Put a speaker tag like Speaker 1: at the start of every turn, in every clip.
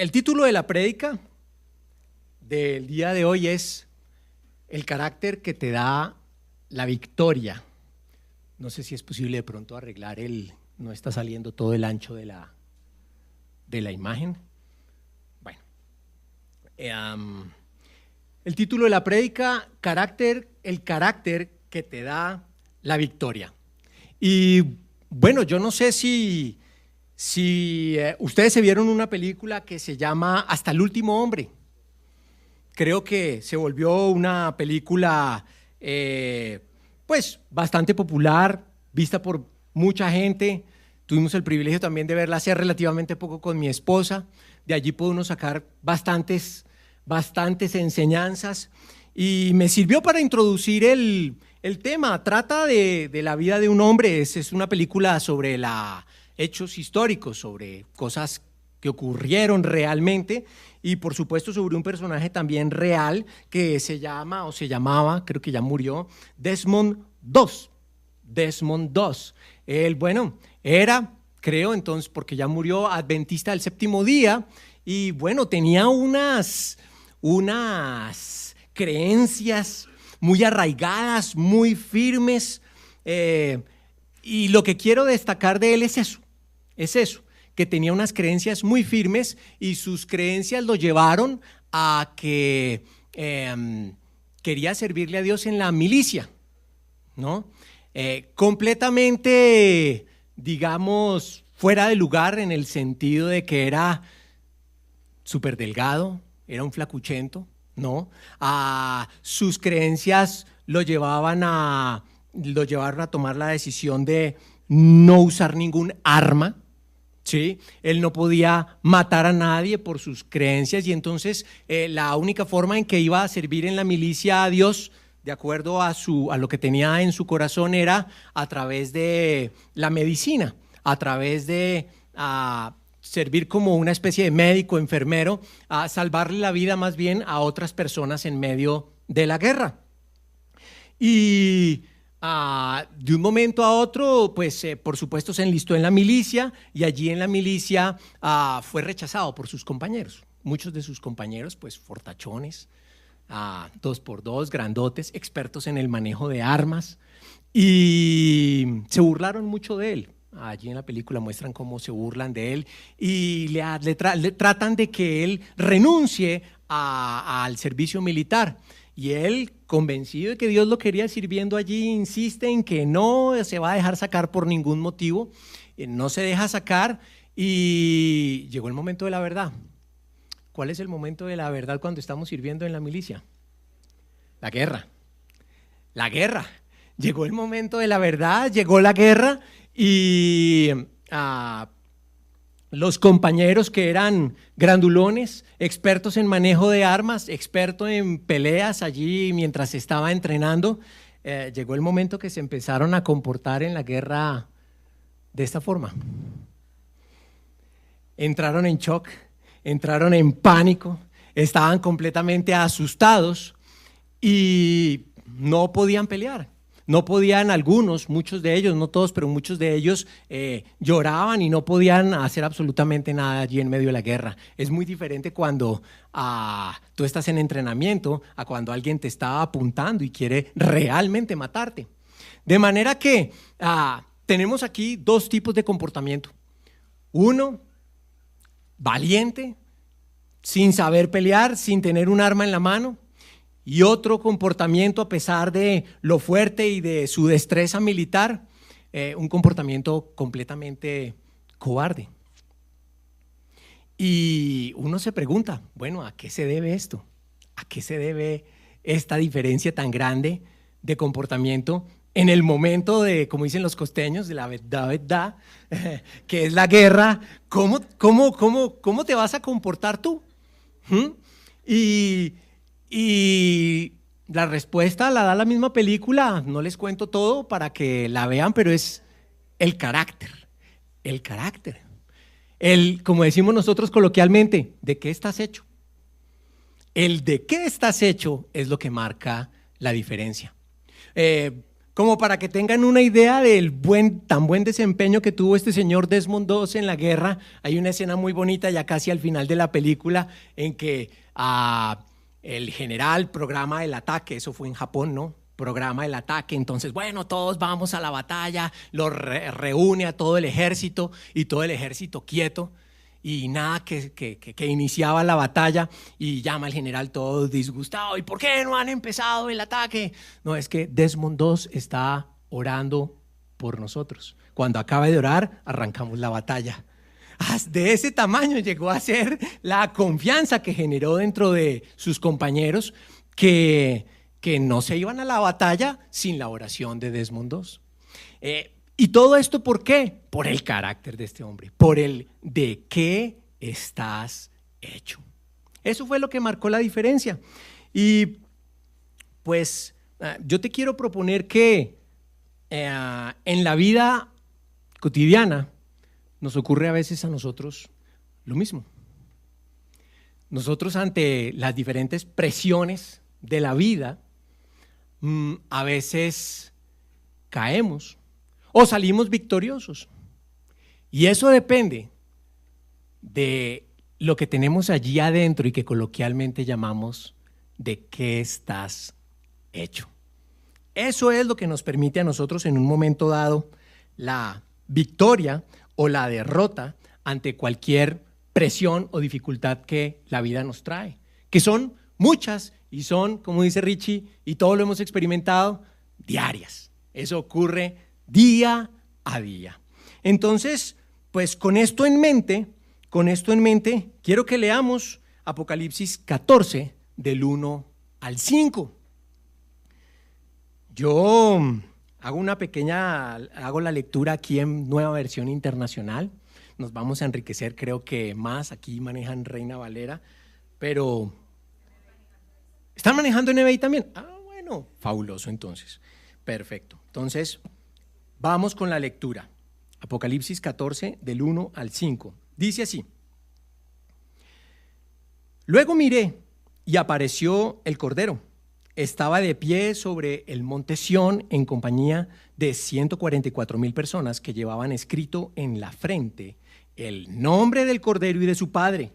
Speaker 1: El título de la prédica del día de hoy es El carácter que te da la victoria. No sé si es posible de pronto arreglar no está saliendo todo el ancho de la imagen. Bueno, el título de la prédica, el carácter que te da la victoria. Y bueno, yo no sé si ustedes se vieron una película que se llama Hasta el último hombre. Creo que se volvió una película pues bastante popular, vista por mucha gente. Tuvimos el privilegio también de verla hace relativamente poco con mi esposa. De allí pude uno sacar bastantes enseñanzas y me sirvió para introducir el tema. Trata de la vida de un hombre. Es una película sobre hechos históricos, sobre cosas que ocurrieron realmente y por supuesto sobre un personaje también real que se llamaba, creo que ya murió, Desmond II. Desmond II. Él, bueno, era, creo entonces, porque ya murió, adventista del séptimo día y bueno, tenía unas creencias muy arraigadas, muy firmes, y lo que quiero destacar de él es eso, que tenía unas creencias muy firmes y sus creencias lo llevaron a que quería servirle a Dios en la milicia, ¿no? Completamente, digamos, fuera de lugar en el sentido de que era súper delgado, era un flacuchento, ¿no? Sus creencias lo llevaron a tomar la decisión de no usar ningún arma, ¿sí? Él no podía matar a nadie por sus creencias y entonces la única forma en que iba a servir en la milicia a Dios, de acuerdo a lo que tenía en su corazón, era a través de la medicina, a través de servir como una especie de médico, enfermero, a salvarle la vida más bien a otras personas en medio de la guerra. Y de un momento a otro, pues por supuesto se enlistó en la milicia y allí en la milicia fue rechazado por sus compañeros. Muchos de sus compañeros, pues fortachones, 2x2, grandotes, expertos en el manejo de armas y se burlaron mucho de él. Allí en la película muestran cómo se burlan de él y le tratan de que él renuncie al servicio militar. Y él, convencido de que Dios lo quería sirviendo allí, insiste en que no se va a dejar sacar por ningún motivo, no se deja sacar y llegó el momento de la verdad. ¿Cuál es el momento de la verdad cuando estamos sirviendo en la milicia? La guerra. La guerra. Llegó el momento de la verdad, llegó la guerra y los compañeros que eran grandulones, expertos en manejo de armas, expertos en peleas allí mientras estaba entrenando, llegó el momento que se empezaron a comportar en la guerra de esta forma. Entraron en shock, entraron en pánico, estaban completamente asustados y no podían pelear. No podían muchos de ellos, no todos, pero muchos de ellos lloraban y no podían hacer absolutamente nada allí en medio de la guerra. Es muy diferente cuando tú estás en entrenamiento a cuando alguien te está apuntando y quiere realmente matarte. De manera que tenemos aquí dos tipos de comportamiento. Uno, valiente, sin saber pelear, sin tener un arma en la mano. Y otro comportamiento, a pesar de lo fuerte y de su destreza militar, un comportamiento completamente cobarde. Y uno se pregunta, bueno, ¿a qué se debe esto? ¿A qué se debe esta diferencia tan grande de comportamiento en el momento de, como dicen los costeños, de la verdad, que es la guerra? ¿Cómo te vas a comportar tú? Y la respuesta la da la misma película, no les cuento todo para que la vean, pero es el carácter. Como decimos nosotros coloquialmente, ¿de qué estás hecho? El de qué estás hecho es lo que marca la diferencia. como para que tengan una idea del tan buen desempeño que tuvo este señor Desmond II en la guerra. Hay una escena muy bonita ya casi al final de la película en que el general programa el ataque, eso fue en Japón, ¿no? Programa el ataque, entonces, bueno, todos vamos a la batalla, lo reúne a todo el ejército y todo el ejército quieto. Y nada, que iniciaba la batalla y llama al general todo disgustado. ¿Y por qué no han empezado el ataque? No, es que Desmond II está orando por nosotros. Cuando acabe de orar, arrancamos la batalla. De ese tamaño llegó a ser la confianza que generó dentro de sus compañeros que no se iban a la batalla sin la oración de Desmond II. ¿Y todo esto por qué? Por el carácter de este hombre, por el de qué estás hecho. Eso fue lo que marcó la diferencia. Y pues yo te quiero proponer que en la vida cotidiana nos ocurre a veces a nosotros lo mismo. Nosotros ante las diferentes presiones de la vida, a veces caemos o salimos victoriosos. Y eso depende de lo que tenemos allí adentro y que coloquialmente llamamos de qué estás hecho. Eso es lo que nos permite a nosotros en un momento dado la victoria o la derrota ante cualquier presión o dificultad que la vida nos trae, que son muchas y son, como dice Richie, y todos lo hemos experimentado, diarias. Eso ocurre día a día. Entonces, pues con esto en mente, quiero que leamos Apocalipsis 14, del 1 al 5. Yo hago la lectura aquí en Nueva Versión Internacional. Nos vamos a enriquecer, creo que más. Aquí manejan Reina Valera, pero ¿están manejando NBI también? Ah, bueno, fabuloso entonces. Perfecto. Entonces, vamos con la lectura. Apocalipsis 14, del 1 al 5. Dice así: Luego miré y apareció el Cordero. Estaba de pie sobre el monte Sión en compañía de 144,000 personas que llevaban escrito en la frente el nombre del Cordero y de su Padre.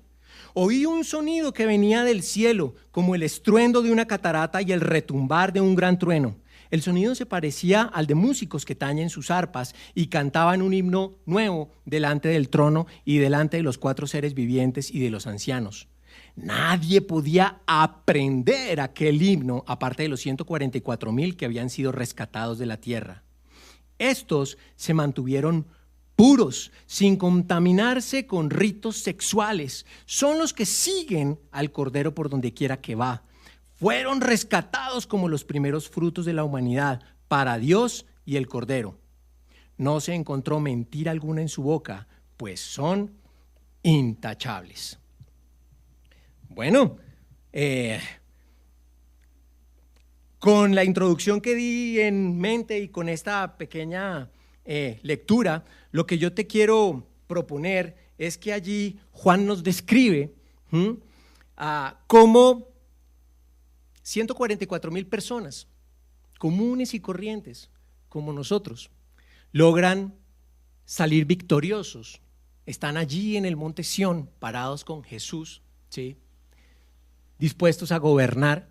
Speaker 1: Oí un sonido que venía del cielo, como el estruendo de una catarata y el retumbar de un gran trueno. El sonido se parecía al de músicos que tañen sus arpas y cantaban un himno nuevo delante del trono y delante de los 4 seres vivientes y de los ancianos. Nadie podía aprender aquel himno, aparte de los 144,000 que habían sido rescatados de la tierra. Estos se mantuvieron puros, sin contaminarse con ritos sexuales. Son los que siguen al Cordero por donde quiera que va. Fueron rescatados como los primeros frutos de la humanidad para Dios y el Cordero. No se encontró mentira alguna en su boca, pues son intachables. Bueno, con la introducción que di en mente y con esta pequeña lectura, lo que yo te quiero proponer es que allí Juan nos describe cómo 144,000 personas comunes y corrientes como nosotros logran salir victoriosos. Están allí en el monte Sión, parados con Jesús, ¿sí?, dispuestos a gobernar,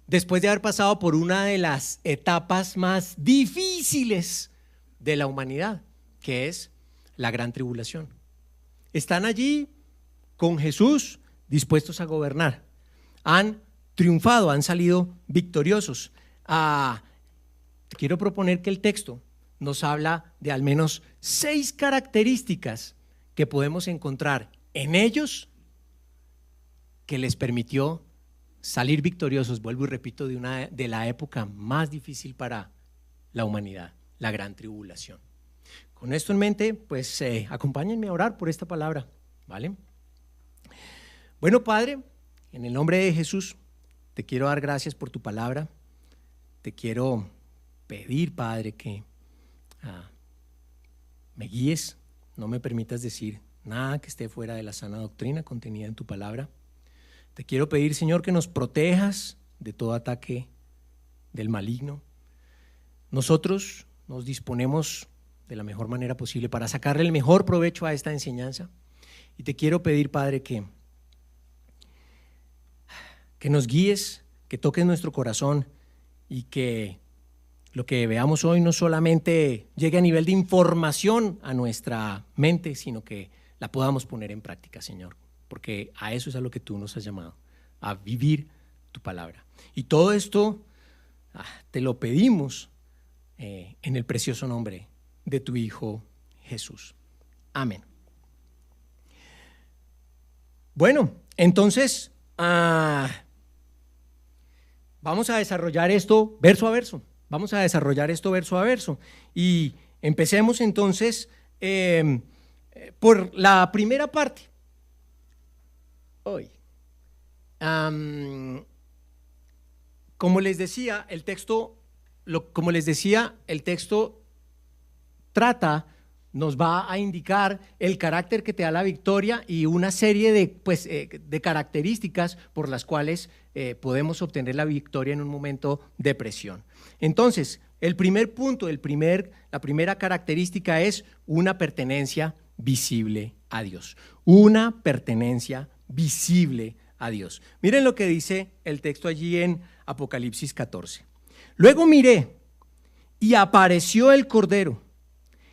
Speaker 1: después de haber pasado por una de las etapas más difíciles de la humanidad, que es la gran tribulación. Están allí con Jesús, dispuestos a gobernar. Han triunfado, han salido victoriosos. Te quiero proponer que el texto nos habla de al menos 6 características que podemos encontrar en ellos que les permitió salir victoriosos, vuelvo y repito, de la época más difícil para la humanidad, la gran tribulación. Con esto en mente, pues acompáñenme a orar por esta palabra, ¿vale? Bueno, Padre, en el nombre de Jesús, te quiero dar gracias por tu palabra. Te quiero pedir, Padre, que me guíes, no me permitas decir nada que esté fuera de la sana doctrina contenida en tu palabra. Te quiero pedir, Señor, que nos protejas de todo ataque del maligno. nosotros nos disponemos de la mejor manera posible para sacarle el mejor provecho a esta enseñanza. Y te quiero pedir, Padre, que nos guíes, que toques nuestro corazón y que lo que veamos hoy no solamente llegue a nivel de información a nuestra mente, sino que la podamos poner en práctica, Señor, porque a eso es a lo que tú nos has llamado, a vivir tu palabra. Y todo esto te lo pedimos en el precioso nombre de tu Hijo Jesús. Amén. Bueno, entonces vamos a desarrollar esto verso a verso. Vamos a desarrollar esto verso a verso. Y empecemos entonces por la primera parte. Hoy. Como les decía, el texto nos va a indicar el carácter que te da la victoria y una serie de características por las cuales podemos obtener la victoria en un momento de presión. Entonces, el primer punto, la primera característica es una pertenencia visible a Dios. Una pertenencia visible a Dios. Miren lo que dice el texto allí en Apocalipsis 14. Luego miré y apareció el Cordero.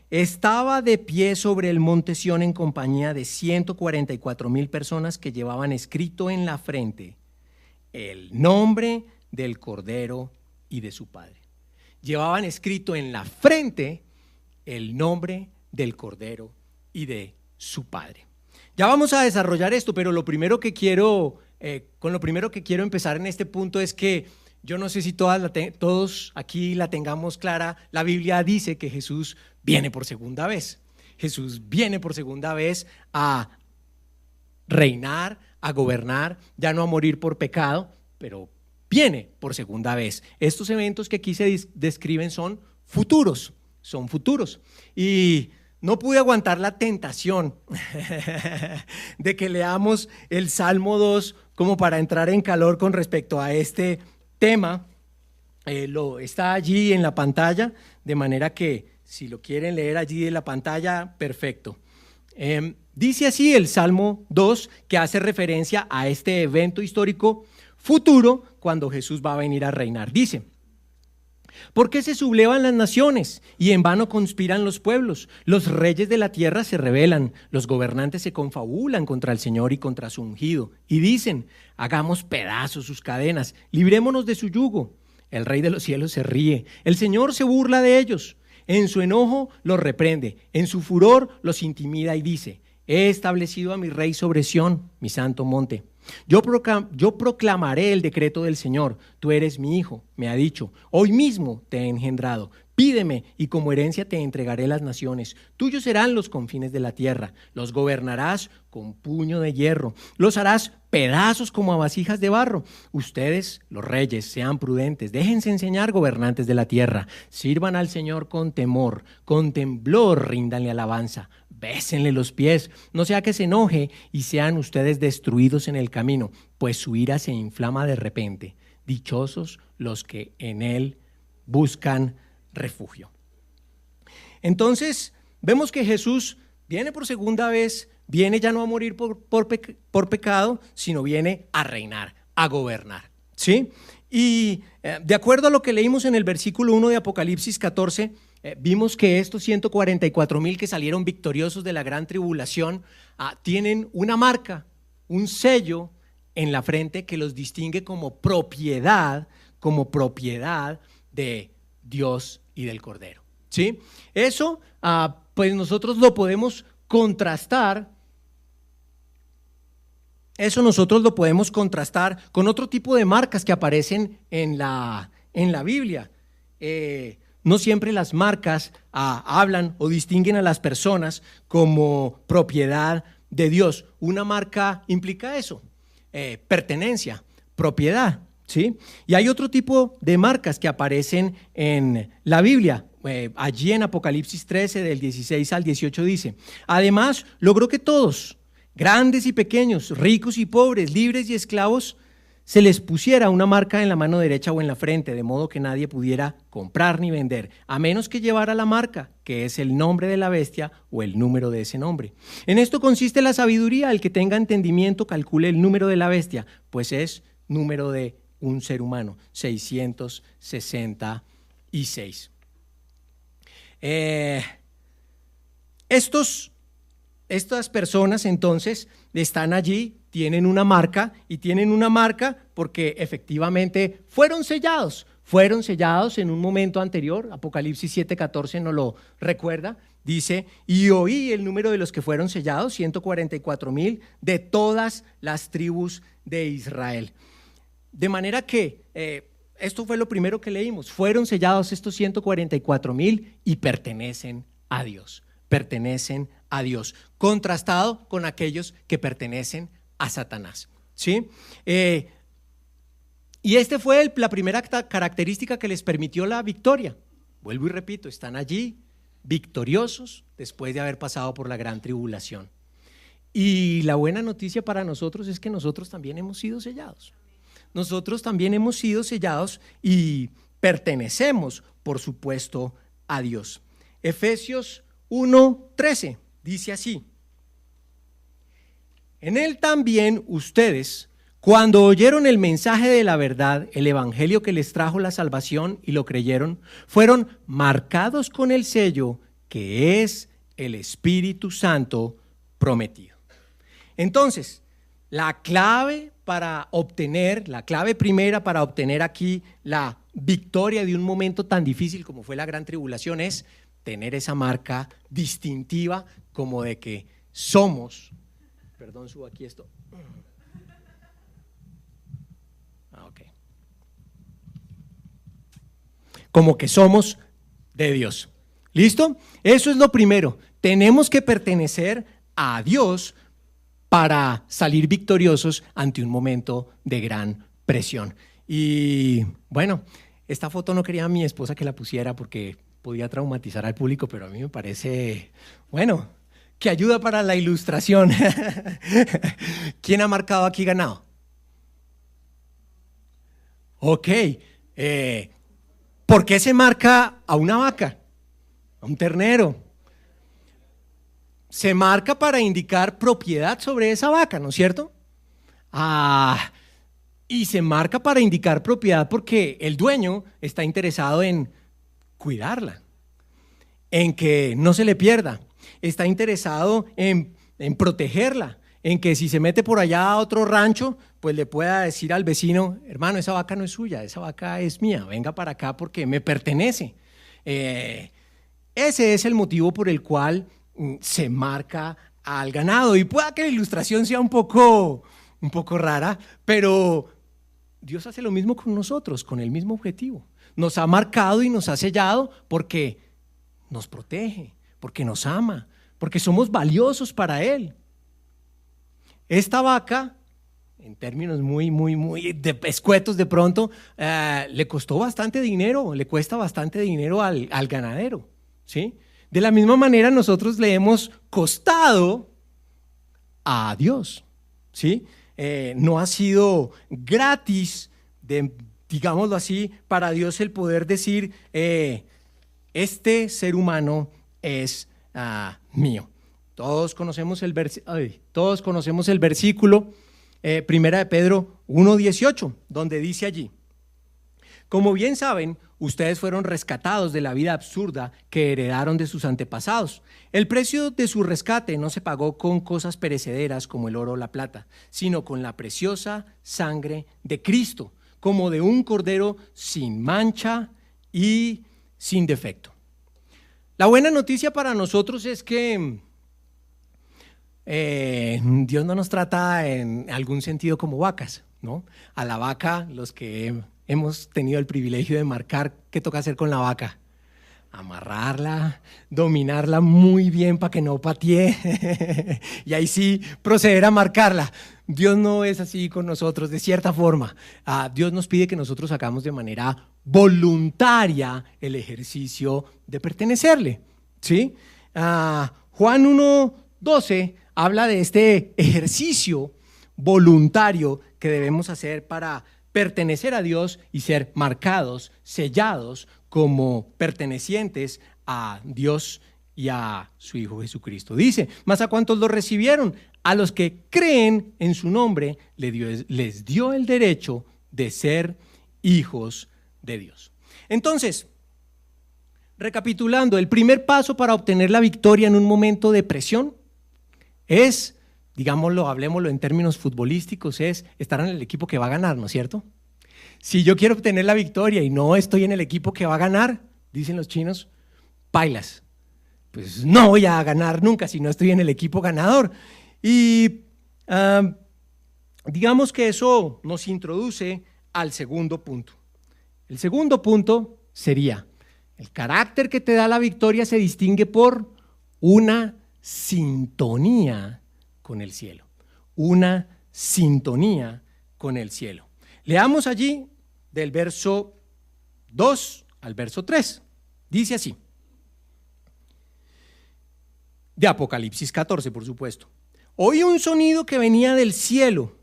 Speaker 1: Estaba de pie sobre el monte Sión en compañía de 144,000 personas que llevaban escrito en la frente el nombre del Cordero y de su Padre. Llevaban escrito en la frente el nombre del Cordero y de su Padre. Ya vamos a desarrollar esto, pero con lo primero que quiero empezar en este punto es que yo no sé si todos aquí la tengamos clara. La Biblia dice que Jesús viene por segunda vez. Jesús viene por segunda vez a reinar, a gobernar, ya no a morir por pecado, pero viene por segunda vez. Estos eventos que aquí se describen son futuros. Y no pude aguantar la tentación de que leamos el Salmo 2 como para entrar en calor con respecto a este tema. Está allí en la pantalla, de manera que si lo quieren leer allí en la pantalla, perfecto. Dice así el Salmo 2, que hace referencia a este evento histórico futuro cuando Jesús va a venir a reinar. Dice: ¿por qué se sublevan las naciones y en vano conspiran los pueblos? Los reyes de la tierra se rebelan, los gobernantes se confabulan contra el Señor y contra su ungido, y dicen: hagamos pedazos sus cadenas, librémonos de su yugo. El Rey de los cielos se ríe, el Señor se burla de ellos. En su enojo los reprende, en su furor los intimida y dice: he establecido a mi Rey sobre Sión, mi santo monte. Yo proclamaré el decreto del Señor. Tú eres mi hijo, me ha dicho. Hoy mismo te he engendrado. Pídeme y como herencia te entregaré las naciones. Tuyos serán los confines de la tierra. Los gobernarás con puño de hierro. Los harás pedazos como a vasijas de barro. Ustedes, los reyes, sean prudentes. Déjense enseñar, gobernantes de la tierra. Sirvan al Señor con temor. Con temblor ríndanle alabanza. Bésenle los pies, no sea que se enoje y sean ustedes destruidos en el camino, pues su ira se inflama de repente. Dichosos los que en él buscan refugio. Entonces, vemos que Jesús viene por segunda vez, viene ya no a morir por pecado, sino viene a reinar, a gobernar, ¿sí? Y de acuerdo a lo que leímos en el versículo 1 de Apocalipsis 14, vimos que estos 144,000 que salieron victoriosos de la gran tribulación tienen una marca, un sello en la frente que los distingue como propiedad de Dios y del Cordero, ¿sí? Eso pues nosotros lo podemos contrastar. Eso nosotros lo podemos contrastar con otro tipo de marcas que aparecen en la Biblia. No siempre las marcas hablan o distinguen a las personas como propiedad de Dios. Una marca implica eso, pertenencia, propiedad, ¿sí? Y hay otro tipo de marcas que aparecen en la Biblia. Allí en Apocalipsis 13, del 16 al 18 dice: además logró que todos, grandes y pequeños, ricos y pobres, libres y esclavos, se les pusiera una marca en la mano derecha o en la frente, de modo que nadie pudiera comprar ni vender, a menos que llevara la marca, que es el nombre de la bestia o el número de ese nombre. En esto consiste la sabiduría. El que tenga entendimiento calcule el número de la bestia, pues es número de un ser humano, 666. Estas personas entonces están allí, tienen una marca, y tienen una marca porque efectivamente fueron sellados en un momento anterior. Apocalipsis 7:14 nos lo recuerda, dice: y oí el número de los que fueron sellados, 144,000 de todas las tribus de Israel. De manera que esto fue lo primero que leímos, fueron sellados estos 144,000 y pertenecen a Dios. Pertenecen a Dios, contrastado con aquellos que pertenecen a Satanás, ¿sí? Y esta fue la primera característica que les permitió la victoria. Vuelvo y repito, están allí victoriosos después de haber pasado por la gran tribulación. Y la buena noticia para nosotros es que nosotros también hemos sido sellados. Nosotros también hemos sido sellados y pertenecemos, por supuesto, a Dios. Efesios 1:13 dice así: en él también ustedes, cuando oyeron el mensaje de la verdad, el evangelio que les trajo la salvación y lo creyeron, fueron marcados con el sello que es el Espíritu Santo prometido. Entonces, la clave primera para obtener aquí la victoria de un momento tan difícil como fue la gran tribulación es tener esa marca distintiva, como de que somos, perdón, subo aquí esto. Okay. Como que somos de Dios. ¿Listo? Eso es lo primero. Tenemos que pertenecer a Dios para salir victoriosos ante un momento de gran presión. Y bueno, esta foto no quería a mi esposa que la pusiera porque podía traumatizar al público, pero a mí me parece, bueno, que ayuda para la ilustración. ¿Quién ha marcado aquí ganado? Ok, ¿por qué se marca a una vaca, a un ternero? Se marca para indicar propiedad sobre esa vaca, ¿no es cierto? Y se marca para indicar propiedad porque el dueño está interesado en cuidarla, en que no se le pierda, está interesado en protegerla, en que si se mete por allá a otro rancho, pues le pueda decir al vecino: hermano, esa vaca no es suya, esa vaca es mía, venga para acá porque me pertenece. Ese es el motivo por el cual se marca al ganado. Y pueda que la ilustración sea un poco rara, pero Dios hace lo mismo con nosotros, con el mismo objetivo. Nos ha marcado y nos ha sellado porque nos protege, porque nos ama, porque somos valiosos para Él. Esta vaca, en términos muy escuetos de pronto, le costó bastante dinero, le cuesta bastante dinero al ganadero, ¿sí? De la misma manera nosotros le hemos costado a Dios, ¿sí? No ha sido gratis, digámoslo así, para Dios el poder decir: este ser humano es mío. Todos conocemos el versículo, Primera de Pedro 1:18, donde dice allí: como bien saben, ustedes fueron rescatados de la vida absurda que heredaron de sus antepasados. El precio de su rescate no se pagó con cosas perecederas como el oro o la plata, sino con la preciosa sangre de Cristo, como de un cordero sin mancha y sin defecto. La buena noticia para nosotros es que Dios no nos trata en algún sentido como vacas, ¿no? A la vaca, los que hemos tenido el privilegio de marcar, ¿qué toca hacer con la vaca? Amarrarla, dominarla muy bien para que no patee y ahí sí proceder a marcarla. Dios no es así con nosotros, de cierta forma. Dios nos pide que nosotros hagamos de manera voluntaria el ejercicio de pertenecerle, ¿sí? Juan 1:12 habla de este ejercicio voluntario que debemos hacer para pertenecer a Dios y ser marcados, sellados como pertenecientes a Dios y a su Hijo Jesucristo. Dice, ¿mas a cuántos lo recibieron? A los que creen en su nombre les dio el derecho de ser hijos de Dios. Entonces, recapitulando, el primer paso para obtener la victoria en un momento de presión es, digámoslo, hablemoslo en términos futbolísticos, es estar en el equipo que va a ganar, ¿no es cierto? Si yo quiero obtener la victoria y no estoy en el equipo que va a ganar, dicen los chinos, pailas. Pues no voy a ganar nunca si no estoy en el equipo ganador. Y digamos que eso nos introduce al segundo punto. El segundo punto sería, el carácter que te da la victoria se distingue por una sintonía con el cielo. Una sintonía con el cielo. Leamos allí del verso 2 al verso 3. Dice así. De Apocalipsis 14, por supuesto. Oí un sonido que venía del cielo,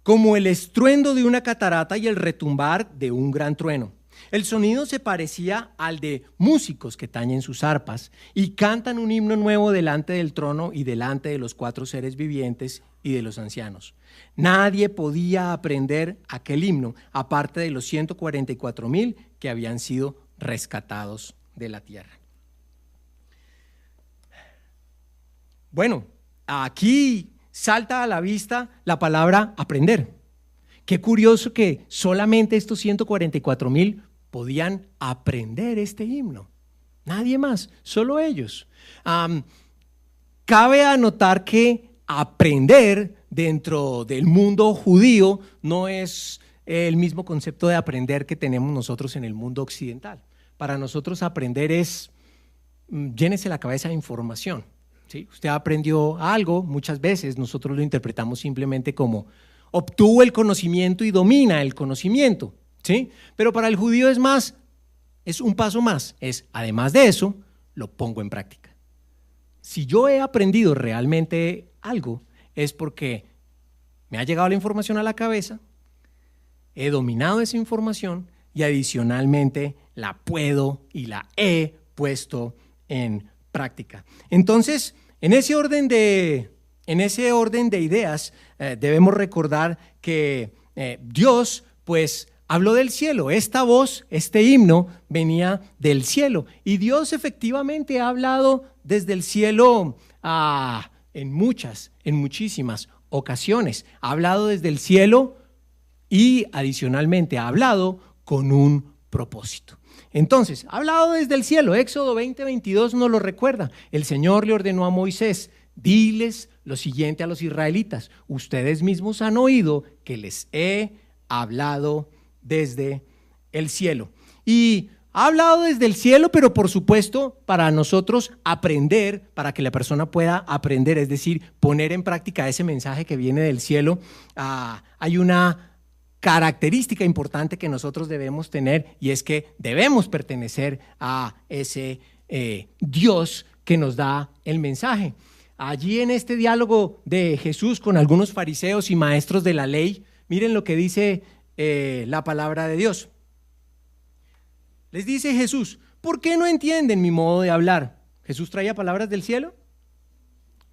Speaker 1: como el estruendo de una catarata y el retumbar de un gran trueno. El sonido se parecía al de músicos que tañen sus arpas y cantan un himno nuevo delante del trono y delante de los 4 seres vivientes y de los ancianos. Nadie podía aprender aquel himno, aparte de los 144,000 que habían sido rescatados de la tierra. Bueno, aquí salta a la vista la palabra aprender. Qué curioso que solamente estos 144,000 podían aprender este himno. Nadie más, solo ellos. Cabe anotar que aprender dentro del mundo judío no es el mismo concepto de aprender que tenemos nosotros en el mundo occidental. Para nosotros aprender es, llénese la cabeza de información. ¿Sí? Usted aprendió algo, muchas veces nosotros lo interpretamos simplemente como obtuvo el conocimiento y domina el conocimiento, ¿sí? Pero para el judío es más, es un paso más, es además de eso, lo pongo en práctica. Si yo he aprendido realmente algo, es porque me ha llegado la información a la cabeza, he dominado esa información y adicionalmente la puedo y la he puesto en práctica. Entonces, en ese orden de ideas, debemos recordar que Dios, pues, habló del cielo. Esta voz, este himno, venía del cielo. Y Dios efectivamente ha hablado desde el cielo en muchísimas ocasiones. Ha hablado desde el cielo y adicionalmente ha hablado con un propósito. Entonces, ha hablado desde el cielo. Éxodo 20:22 nos lo recuerda. El Señor le ordenó a Moisés, diles lo siguiente a los israelitas, ustedes mismos han oído que les he hablado desde el cielo. Y ha hablado desde el cielo, pero por supuesto para nosotros aprender, para que la persona pueda aprender, es decir, poner en práctica ese mensaje que viene del cielo, hay una característica importante que nosotros debemos tener y es que debemos pertenecer a ese Dios que nos da el mensaje. Allí en este diálogo de Jesús con algunos fariseos y maestros de la ley, miren lo que dice la palabra de Dios. Les dice Jesús, ¿por qué no entienden mi modo de hablar? ¿Jesús traía palabras del cielo?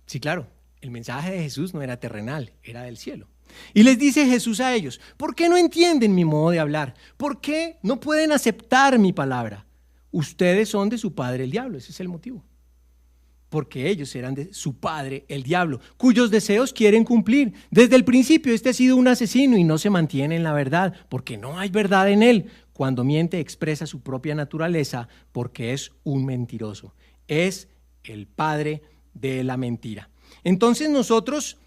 Speaker 1: Sí, claro, el mensaje de Jesús no era terrenal, era del cielo. Y les dice Jesús a ellos, ¿por qué no entienden mi modo de hablar? ¿Por qué no pueden aceptar mi palabra? Ustedes son de su padre el diablo, ese es el motivo. Porque ellos eran de su padre el diablo, cuyos deseos quieren cumplir. Desde el principio este ha sido un asesino y no se mantiene en la verdad, porque no hay verdad en él. Cuando miente expresa su propia naturaleza porque es un mentiroso. Es el padre de la mentira. Entonces nosotros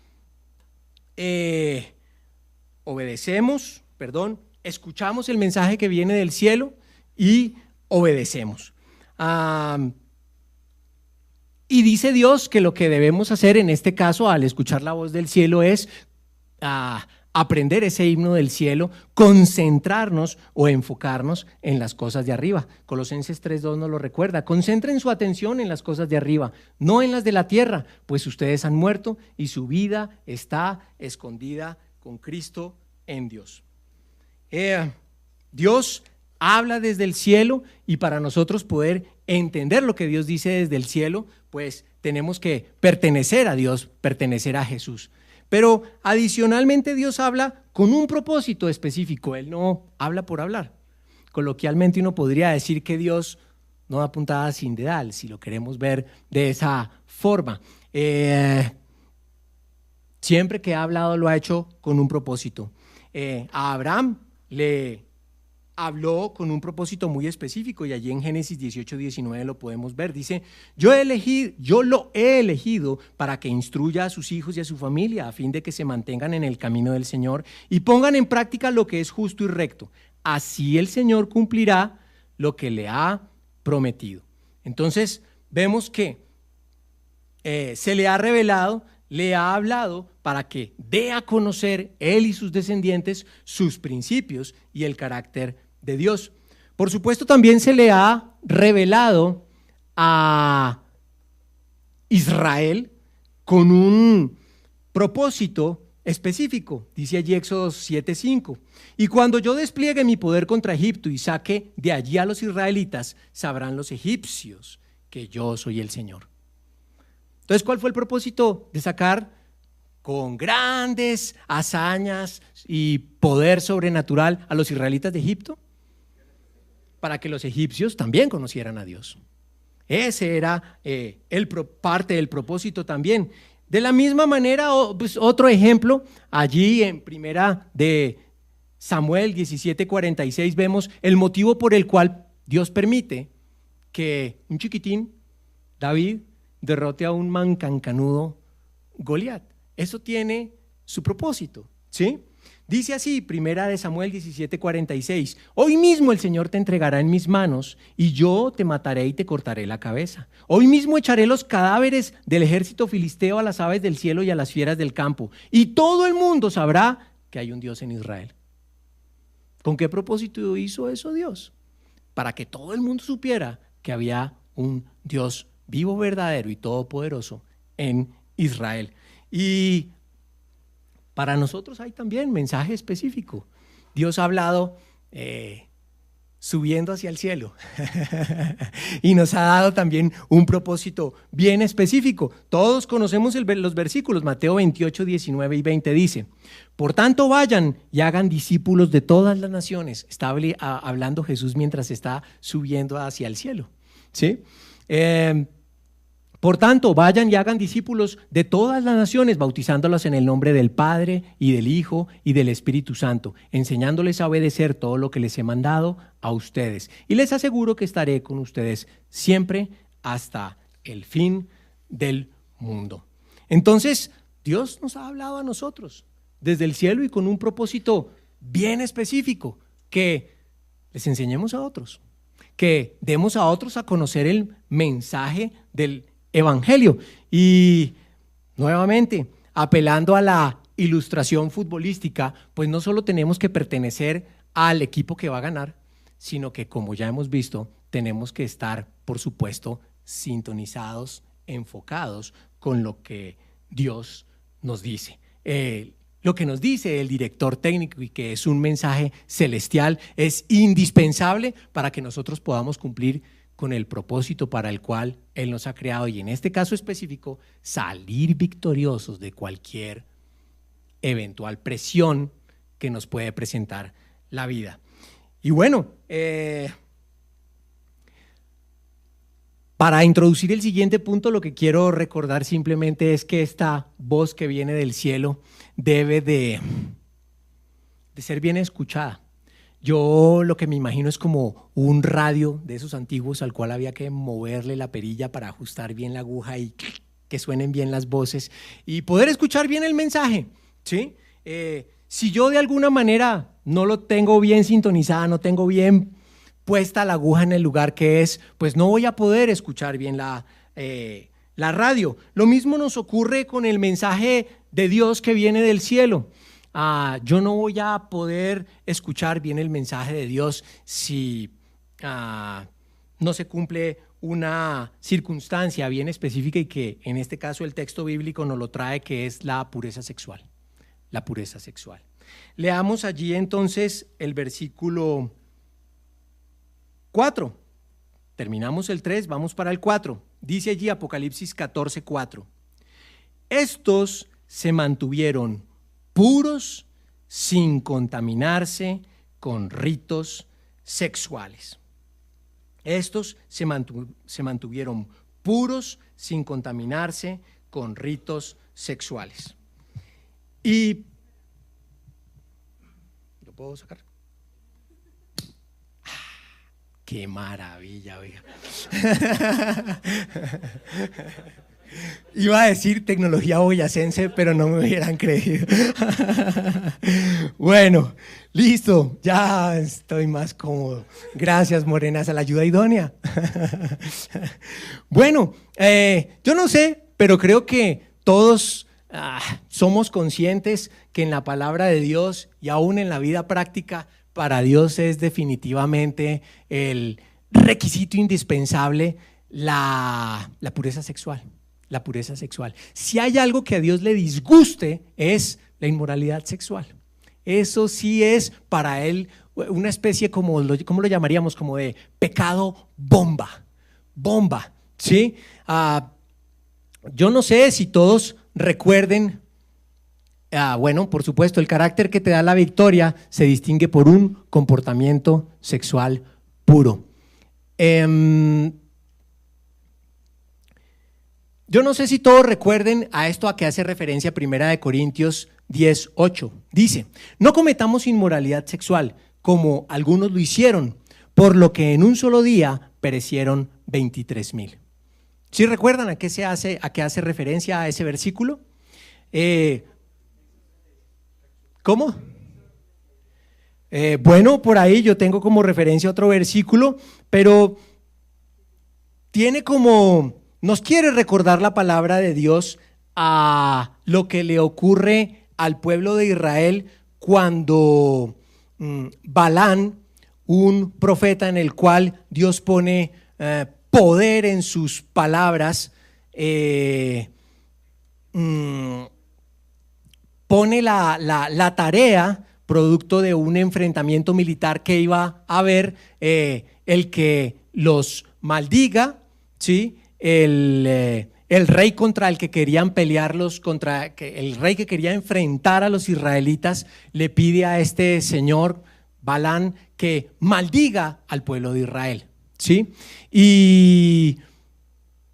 Speaker 1: escuchamos el mensaje que viene del cielo y obedecemos. Y dice Dios que lo que debemos hacer en este caso al escuchar la voz del cielo es aprender ese himno del cielo, concentrarnos o enfocarnos en las cosas de arriba. Colosenses 3:2 nos lo recuerda. Concentren su atención en las cosas de arriba, no en las de la tierra, pues ustedes han muerto y su vida está escondida con Cristo en Dios. Dios habla desde el cielo y para nosotros poder entender lo que Dios dice desde el cielo, pues tenemos que pertenecer a Dios, pertenecer a Jesús. Pero adicionalmente Dios habla con un propósito específico, Él no habla por hablar. Coloquialmente uno podría decir que Dios no da puntada sin dedal, si lo queremos ver de esa forma. Siempre que ha hablado lo ha hecho con un propósito. A Abraham le habló con un propósito muy específico y allí en Génesis 18:19 lo podemos ver. Dice, yo lo he elegido para que instruya a sus hijos y a su familia a fin de que se mantengan en el camino del Señor y pongan en práctica lo que es justo y recto. Así el Señor cumplirá lo que le ha prometido. Entonces vemos que se le ha revelado, le ha hablado para que dé a conocer él y sus descendientes sus principios y el carácter de Dios. Por supuesto, también se le ha revelado a Israel con un propósito específico. Dice allí Éxodo 7:5. Y cuando yo despliegue mi poder contra Egipto y saque de allí a los israelitas, sabrán los egipcios que yo soy el Señor. Entonces, ¿cuál fue el propósito de sacar con grandes hazañas y poder sobrenatural a los israelitas de Egipto? Para que los egipcios también conocieran a Dios. Ese era parte del propósito también. De la misma manera, pues, otro ejemplo, allí en primera de Samuel 17:46 vemos el motivo por el cual Dios permite que un chiquitín, David, derrote a un mancancanudo Goliat. Eso tiene su propósito, ¿sí? Dice así, primera de Samuel 17:46, hoy mismo el Señor te entregará en mis manos y yo te mataré y te cortaré la cabeza. Hoy mismo echaré los cadáveres del ejército filisteo a las aves del cielo y a las fieras del campo y todo el mundo sabrá que hay un Dios en Israel. ¿Con qué propósito hizo eso Dios? Para que todo el mundo supiera que había un Dios vivo, verdadero y todopoderoso en Israel. Y para nosotros hay también mensaje específico. Dios ha hablado subiendo hacia el cielo y nos ha dado también un propósito bien específico. Todos conocemos los versículos. Mateo 28:19 y 20 dice, por tanto vayan y hagan discípulos de todas las naciones. Está hablando Jesús mientras está subiendo hacia el cielo, ¿sí? Por tanto, vayan y hagan discípulos de todas las naciones, bautizándolos en el nombre del Padre y del Hijo y del Espíritu Santo, enseñándoles a obedecer todo lo que les he mandado a ustedes. Y les aseguro que estaré con ustedes siempre hasta el fin del mundo. Entonces, Dios nos ha hablado a nosotros desde el cielo y con un propósito bien específico, que les enseñemos a otros, que demos a otros a conocer el mensaje del Evangelio. Y nuevamente, apelando a la ilustración futbolística, pues no solo tenemos que pertenecer al equipo que va a ganar, sino que, como ya hemos visto, tenemos que estar, por supuesto, sintonizados, enfocados con lo que Dios nos dice. Lo que nos dice el director técnico y que es un mensaje celestial es indispensable para que nosotros podamos cumplir con el propósito para el cual Él nos ha creado y en este caso específico, salir victoriosos de cualquier eventual presión que nos puede presentar la vida. Y bueno, para introducir el siguiente punto, lo que quiero recordar simplemente es que esta voz que viene del cielo debe de ser bien escuchada. Yo lo que me imagino es como un radio de esos antiguos al cual había que moverle la perilla para ajustar bien la aguja y que suenen bien las voces y poder escuchar bien el mensaje, ¿sí? Si yo de alguna manera no lo tengo bien sintonizada, no tengo bien puesta la aguja en el lugar que es, pues no voy a poder escuchar bien la radio. Lo mismo nos ocurre con el mensaje de Dios que viene del cielo. yo no voy a poder escuchar bien el mensaje de Dios si no se cumple una circunstancia bien específica y que en este caso el texto bíblico nos lo trae, que es la pureza sexual. La pureza sexual. Leamos allí entonces el versículo 4. Terminamos el 3, vamos para el 4. Dice allí Apocalipsis 14:4. Estos se mantuvieron puros sin contaminarse con ritos sexuales. Estos se mantuvieron puros sin contaminarse con ritos sexuales. Y ¿lo puedo sacar? ¡Qué maravilla, oiga! Iba a decir tecnología boyacense, pero no me hubieran creído. Bueno, listo, ya estoy más cómodo. Gracias, morenas, a la ayuda idónea. Bueno, yo no sé, pero creo que todos somos conscientes que en la palabra de Dios y aún en la vida práctica, para Dios es definitivamente el requisito indispensable la pureza sexual. La pureza sexual. Si hay algo que a Dios le disguste es la inmoralidad sexual. Eso sí es para Él una especie como, ¿cómo lo llamaríamos? Como de pecado bomba. Bomba, ¿sí? Yo no sé si todos recuerden, bueno, por supuesto, el carácter que te da la victoria se distingue por un comportamiento sexual puro. Yo no sé si todos recuerden a esto a que hace referencia 1 Corintios 10:8. Dice, no cometamos inmoralidad sexual como algunos lo hicieron, por lo que en un solo día perecieron 23,000. ¿Sí recuerdan a qué hace referencia a ese versículo? ¿Cómo? Bueno, por ahí yo tengo como referencia otro versículo, pero tiene como... Nos quiere recordar la palabra de Dios a lo que le ocurre al pueblo de Israel cuando Balán, un profeta en el cual Dios pone poder en sus palabras, pone la tarea, producto de un enfrentamiento militar que iba a haber, el que los maldiga, ¿sí? El rey contra el que querían pelearlos, el rey que quería enfrentar a los israelitas, le pide a este señor Balán que maldiga al pueblo de Israel, ¿sí? Y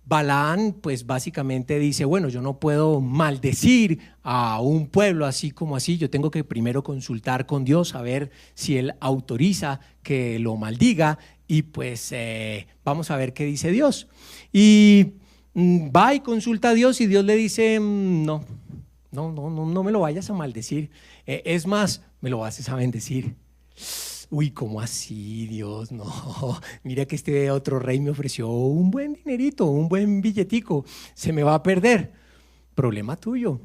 Speaker 1: Balán pues básicamente dice, bueno, yo no puedo maldecir a un pueblo así como así, yo tengo que primero consultar con Dios a ver si Él autoriza que lo maldiga y pues vamos a ver qué dice Dios. Y va y consulta a Dios y Dios le dice, no me lo vayas a maldecir, es más, me lo vas a bendecir. Uy, ¿cómo así, Dios? No, mira que este otro rey me ofreció un buen dinerito, un buen billetico, se me va a perder. Problema tuyo,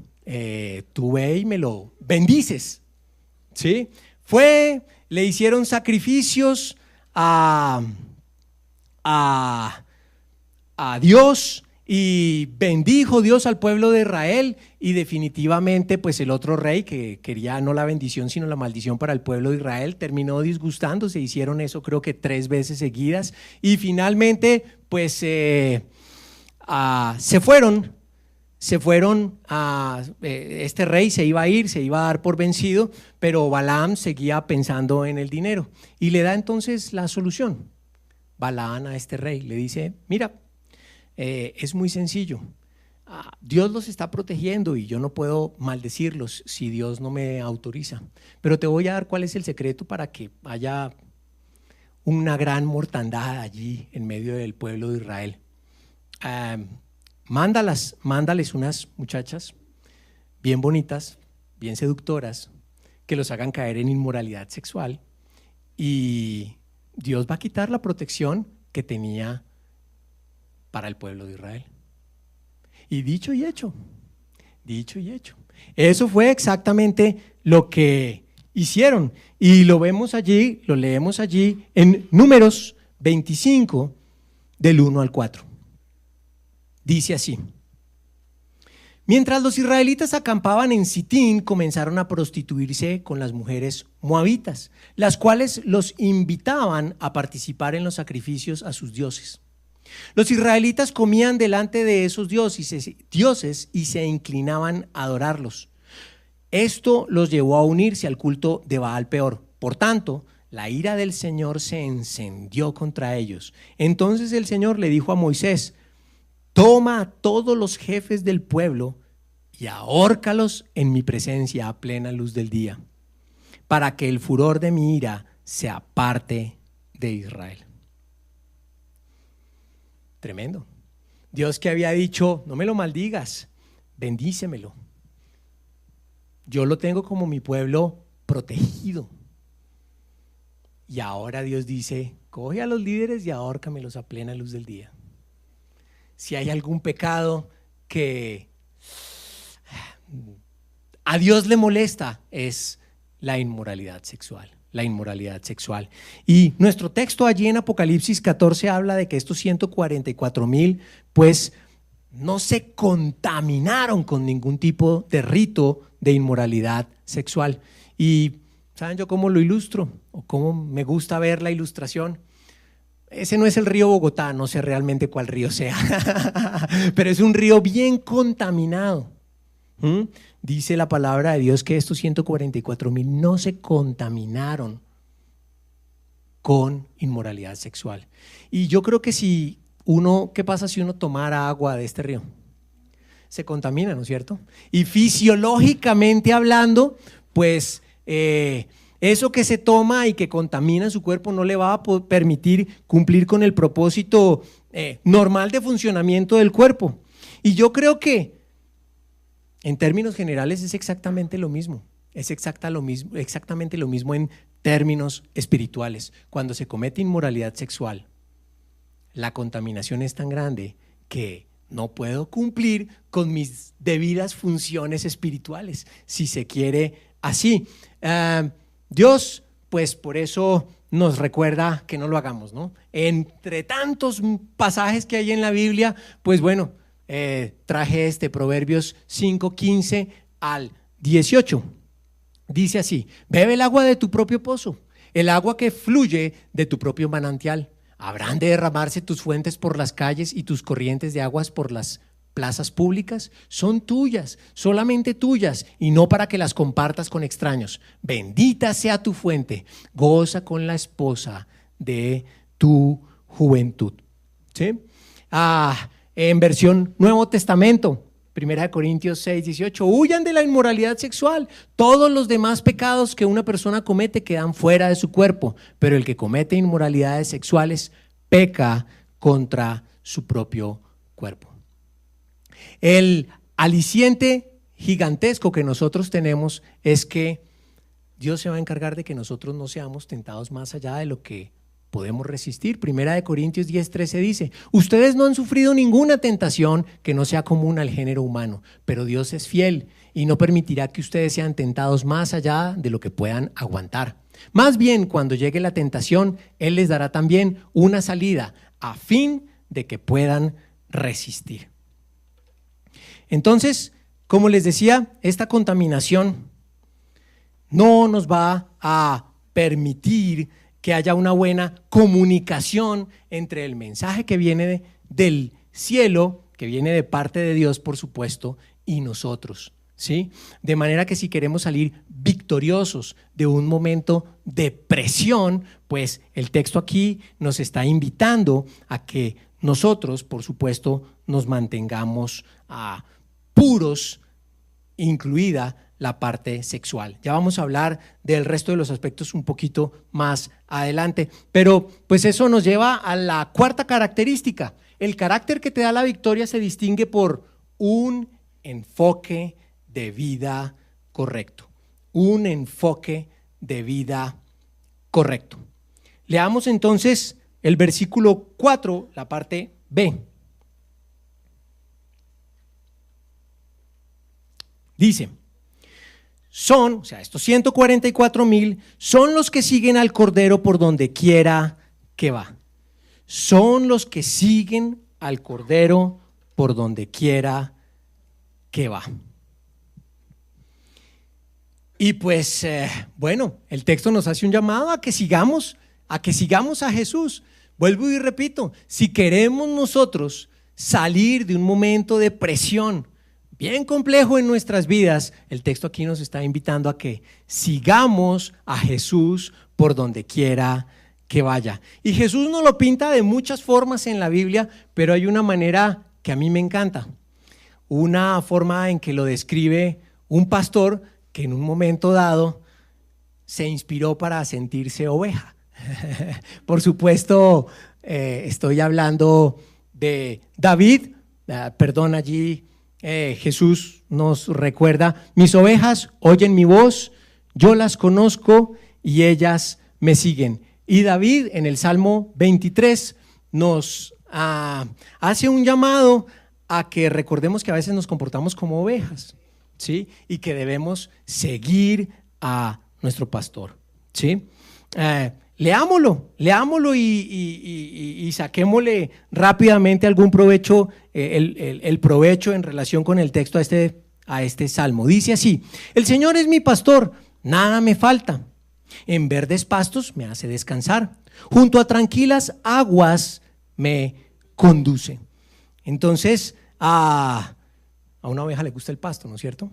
Speaker 1: tú ve y me lo bendices, ¿sí? Le hicieron sacrificios a Dios y bendijo Dios al pueblo de Israel y definitivamente pues el otro rey que quería no la bendición sino la maldición para el pueblo de Israel terminó disgustándose, hicieron eso creo que 3 veces seguidas y finalmente pues se fueron, este rey se iba a ir, se iba a dar por vencido, pero Balaam seguía pensando en el dinero y le da entonces la solución. Balaam a este rey le dice, mira, es muy sencillo, Dios los está protegiendo y yo no puedo maldecirlos si Dios no me autoriza, pero te voy a dar cuál es el secreto para que haya una gran mortandad allí en medio del pueblo de Israel. Mándales unas muchachas bien bonitas, bien seductoras, que los hagan caer en inmoralidad sexual y Dios va a quitar la protección que tenía para el pueblo de Israel. Y dicho y hecho. Eso fue exactamente lo que hicieron. Y lo vemos allí, lo leemos allí en Números 25, del 1 al 4. Dice así: mientras los israelitas acampaban en Sitín, comenzaron a prostituirse con las mujeres moabitas, las cuales los invitaban a participar en los sacrificios a sus dioses. Los israelitas comían delante de esos dioses y se inclinaban a adorarlos. Esto los llevó a unirse al culto de Baal Peor. Por tanto, la ira del Señor se encendió contra ellos. Entonces el Señor le dijo a Moisés: toma a todos los jefes del pueblo y ahórcalos en mi presencia a plena luz del día, para que el furor de mi ira se aparte de Israel. Tremendo. Dios, que había dicho: no me lo maldigas, bendícemelo. Yo lo tengo como mi pueblo protegido. Y ahora Dios dice: coge a los líderes y ahórcamelos a plena luz del día. Si hay algún pecado que a Dios le molesta, es la inmoralidad sexual. La inmoralidad sexual. Y nuestro texto allí en Apocalipsis 14 habla de que estos 144,000 pues no se contaminaron con ningún tipo de rito de inmoralidad sexual. Y ¿saben yo cómo lo ilustro? O cómo me gusta ver la ilustración. Ese no es el río Bogotá, no sé realmente cuál río sea, pero es un río bien contaminado. Dice la palabra de Dios que estos 144,000 no se contaminaron con inmoralidad sexual. Y yo creo que ¿qué pasa si uno tomara agua de este río? Se contamina, ¿no es cierto? Y fisiológicamente hablando, pues eso que se toma y que contamina su cuerpo no le va a permitir cumplir con el propósito normal de funcionamiento del cuerpo. Y yo creo que en términos generales es exactamente lo mismo. Es exactamente lo mismo en términos espirituales. Cuando se comete inmoralidad sexual, la contaminación es tan grande que no puedo cumplir con mis debidas funciones espirituales, si se quiere así. Dios, pues por eso nos recuerda que no lo hagamos, ¿no? Entre tantos pasajes que hay en la Biblia, pues bueno, traje Proverbios 5:15 al 18. Dice así: bebe el agua de tu propio pozo, el agua que fluye de tu propio manantial. ¿Habrán de derramarse tus fuentes por las calles y tus corrientes de aguas por las plazas públicas? Son tuyas, solamente tuyas, y no para que las compartas con extraños. Bendita sea tu fuente, goza con la esposa de tu juventud. ¿Sí? En versión Nuevo Testamento, 1 Corintios 6:18, huyan de la inmoralidad sexual. Todos los demás pecados que una persona comete quedan fuera de su cuerpo, pero el que comete inmoralidades sexuales peca contra su propio cuerpo. El aliciente gigantesco que nosotros tenemos es que Dios se va a encargar de que nosotros no seamos tentados más allá de lo que podemos resistir. 1 Corintios 10:13 dice: ustedes no han sufrido ninguna tentación que no sea común al género humano, pero Dios es fiel y no permitirá que ustedes sean tentados más allá de lo que puedan aguantar. Más bien, cuando llegue la tentación, Él les dará también una salida a fin de que puedan resistir. Entonces, como les decía, esta contaminación no nos va a permitir que haya una buena comunicación entre el mensaje que viene del cielo, que viene de parte de Dios, por supuesto, y nosotros, ¿sí? De manera que si queremos salir victoriosos de un momento de presión, pues el texto aquí nos está invitando a que nosotros, por supuesto, nos mantengamos puros, incluida la parte sexual. Ya vamos a hablar del resto de los aspectos un poquito más adelante, pero pues eso nos lleva a la cuarta característica. El carácter que te da la victoria se distingue por un enfoque de vida correcto. Un enfoque de vida correcto. Leamos entonces el versículo 4, la parte B. Dice: son, o sea, estos 144,000 son los que siguen al Cordero por donde quiera que va. Son los que siguen al Cordero por donde quiera que va. Y pues, bueno, el texto nos hace un llamado a que sigamos a Jesús. Vuelvo y repito, si queremos nosotros salir de un momento de presión bien complejo en nuestras vidas, el texto aquí nos está invitando a que sigamos a Jesús por donde quiera que vaya. Y Jesús nos lo pinta de muchas formas en la Biblia, pero hay una manera que a mí me encanta, una forma en que lo describe un pastor que en un momento dado se inspiró para sentirse oveja. Por supuesto, estoy hablando de David, perdón, allí Jesús nos recuerda: mis ovejas oyen mi voz, yo las conozco y ellas me siguen. Y David en el Salmo 23 nos hace un llamado a que recordemos que a veces nos comportamos como ovejas, ¿sí? Y que debemos seguir a nuestro pastor, ¿sí? Leámoslo y saquémosle rápidamente algún provecho, el provecho en relación con el texto a este salmo. Dice así: el Señor es mi pastor, nada me falta. En verdes pastos me hace descansar, junto a tranquilas aguas me conduce. Entonces, a una oveja le gusta el pasto, ¿no es cierto?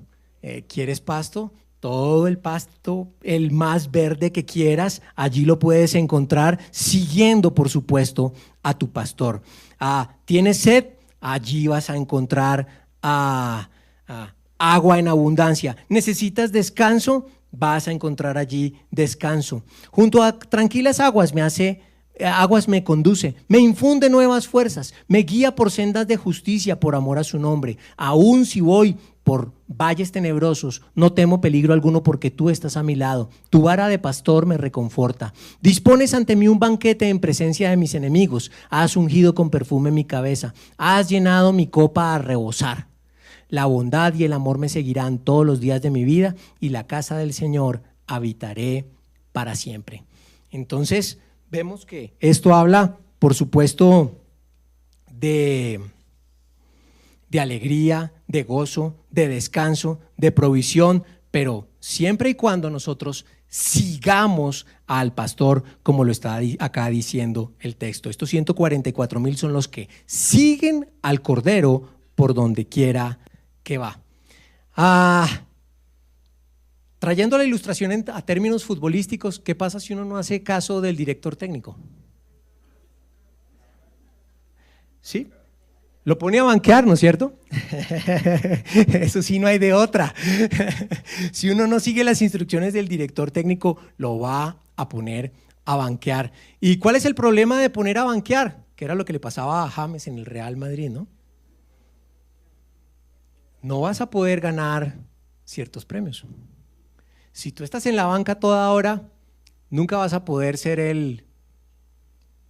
Speaker 1: ¿Quieres pasto? Todo el pasto, el más verde que quieras, allí lo puedes encontrar, siguiendo, por supuesto, a tu pastor. ¿Tienes sed? Allí vas a encontrar agua en abundancia. ¿Necesitas descanso? Vas a encontrar allí descanso. Junto a tranquilas aguas me conduce, me infunde nuevas fuerzas, me guía por sendas de justicia por amor a su nombre. Aún si voy por valles tenebrosos, no temo peligro alguno, porque tú estás a mi lado. Tu vara de pastor me reconforta. Dispones ante mí un banquete en presencia de mis enemigos. Has ungido con perfume mi cabeza. Has llenado mi copa a rebosar. La bondad y el amor me seguirán todos los días de mi vida, y la casa del Señor habitaré para siempre. Entonces, vemos que esto habla, por supuesto, de alegría, de gozo, de descanso, de provisión, pero siempre y cuando nosotros sigamos al pastor, como lo está acá diciendo el texto. Estos 144,000 son los que siguen al Cordero por donde quiera que va. Trayendo la ilustración a términos futbolísticos, ¿qué pasa si uno no hace caso del director técnico? ¿Sí? Lo pone a banquear, ¿no es cierto? Eso sí, no hay de otra. Si uno no sigue las instrucciones del director técnico, lo va a poner a banquear. ¿Y cuál es el problema de poner a banquear? Que era lo que le pasaba a James en el Real Madrid, ¿no? No vas a poder ganar ciertos premios. Si tú estás en la banca toda hora, nunca vas a poder ser el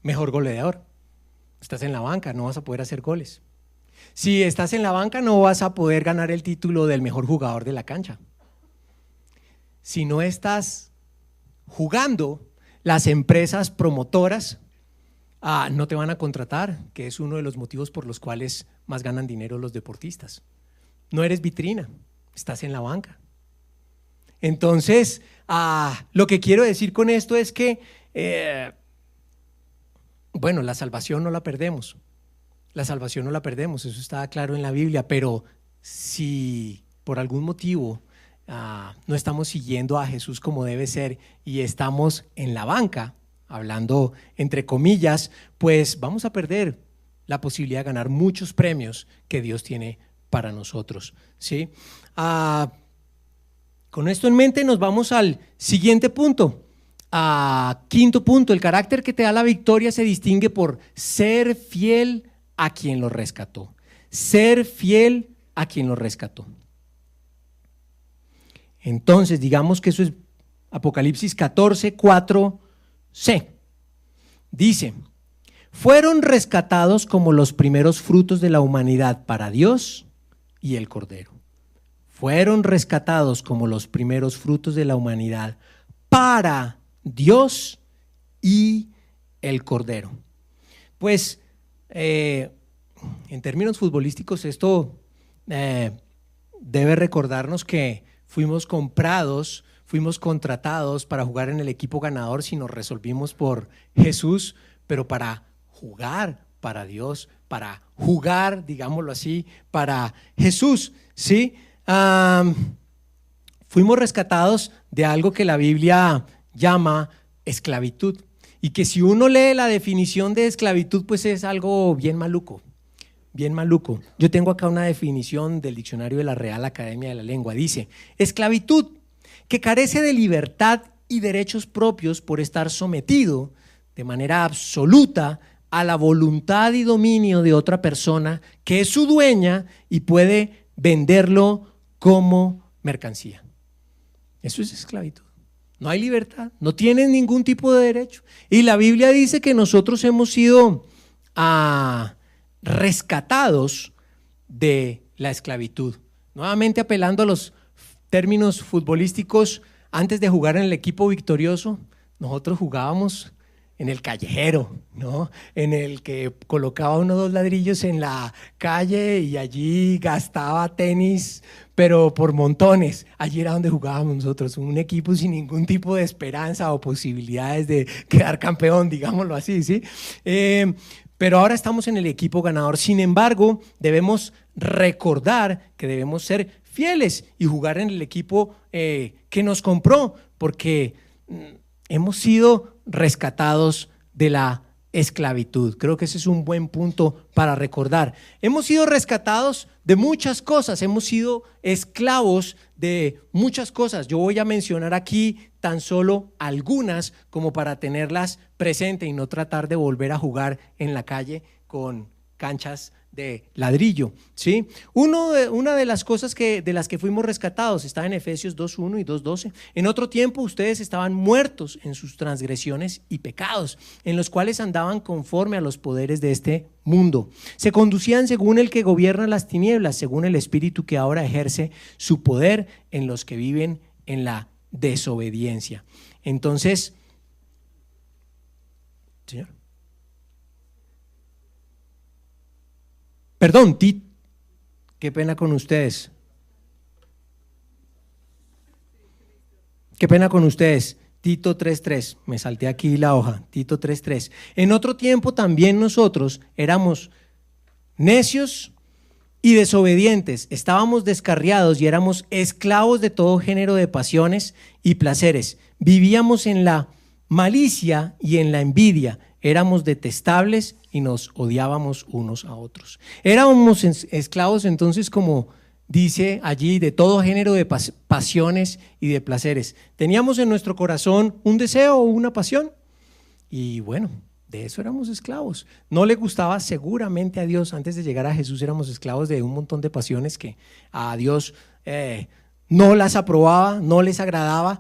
Speaker 1: mejor goleador. Estás en la banca, no vas a poder hacer goles. Si estás en la banca, no vas a poder ganar el título del mejor jugador de la cancha. Si no estás jugando, las empresas promotoras no te van a contratar, que es uno de los motivos por los cuales más ganan dinero los deportistas. No eres vitrina, estás en la banca. Entonces, lo que quiero decir con esto es que bueno, la salvación no la perdemos. La salvación no la perdemos, eso está claro en la Biblia, pero si por algún motivo no estamos siguiendo a Jesús como debe ser y estamos en la banca, hablando entre comillas, pues vamos a perder la posibilidad de ganar muchos premios que Dios tiene para nosotros, ¿sí? Con esto en mente nos vamos al siguiente punto. Quinto punto: el carácter que te da la victoria se distingue por ser fiel a quien lo rescató. Ser fiel a quien lo rescató. Entonces, digamos que eso es Apocalipsis 14, 4c. Dice: fueron rescatados como los primeros frutos de la humanidad para Dios y el Cordero. fueron rescatados como los primeros frutos de la humanidad para Dios y el Cordero. Pues en términos futbolísticos esto debe recordarnos que fuimos comprados, fuimos contratados para jugar en el equipo ganador si nos resolvimos por Jesús, pero para jugar para Dios, para jugar, digámoslo así, para Jesús, ¿sí? Fuimos rescatados de algo que la Biblia llama esclavitud, y que si uno lee la definición de esclavitud, pues es algo bien maluco, bien maluco. Yo tengo acá una definición del diccionario de la Real Academia de la Lengua. Dice: esclavitud, que carece de libertad y derechos propios por estar sometido de manera absoluta a la voluntad y dominio de otra persona que es su dueña y puede venderlo como mercancía. Eso es esclavitud. No hay libertad, no tienen ningún tipo de derecho. Y la Biblia dice que nosotros hemos sido rescatados de la esclavitud. Nuevamente apelando a los términos futbolísticos, antes de jugar en el equipo victorioso, nosotros jugábamos en el callejero, ¿no? En el que colocaba 1 o 2 ladrillos en la calle y allí gastaba tenis, pero por montones. Allí era donde jugábamos nosotros, un equipo sin ningún tipo de esperanza o posibilidades de quedar campeón, digámoslo así, ¿sí? Pero ahora estamos en el equipo ganador. Sin embargo, debemos recordar que debemos ser fieles y jugar en el equipo que nos compró, porque hemos sido rescatados de la esclavitud. Creo que ese es un buen punto para recordar. Hemos sido rescatados de muchas cosas, hemos sido esclavos de muchas cosas. Yo voy a mencionar aquí tan solo algunas como para tenerlas presente y no tratar de volver a jugar en la calle con canchas de ladrillo, ¿sí? Una de las cosas de las que fuimos rescatados está en Efesios 2:1 y 2:12. En otro tiempo ustedes estaban muertos en sus transgresiones y pecados, en los cuales andaban conforme a los poderes de este mundo. Se conducían según el que gobierna las tinieblas, según el espíritu que ahora ejerce su poder en los que viven en la desobediencia. Entonces, señor. Perdón, qué pena con ustedes. Qué pena con ustedes. Tito 3:3, me salté aquí la hoja. Tito 3:3. En otro tiempo también nosotros éramos necios y desobedientes, estábamos descarriados y éramos esclavos de todo género de pasiones y placeres. Vivíamos en la malicia y en la envidia. Éramos detestables y nos odiábamos unos a otros. Éramos esclavos entonces, como dice allí, de todo género de pasiones y de placeres. Teníamos en nuestro corazón un deseo o una pasión y bueno, de eso éramos esclavos. No le gustaba seguramente a Dios. Antes de llegar a Jesús éramos esclavos de un montón de pasiones que a Dios no las aprobaba, no les agradaba,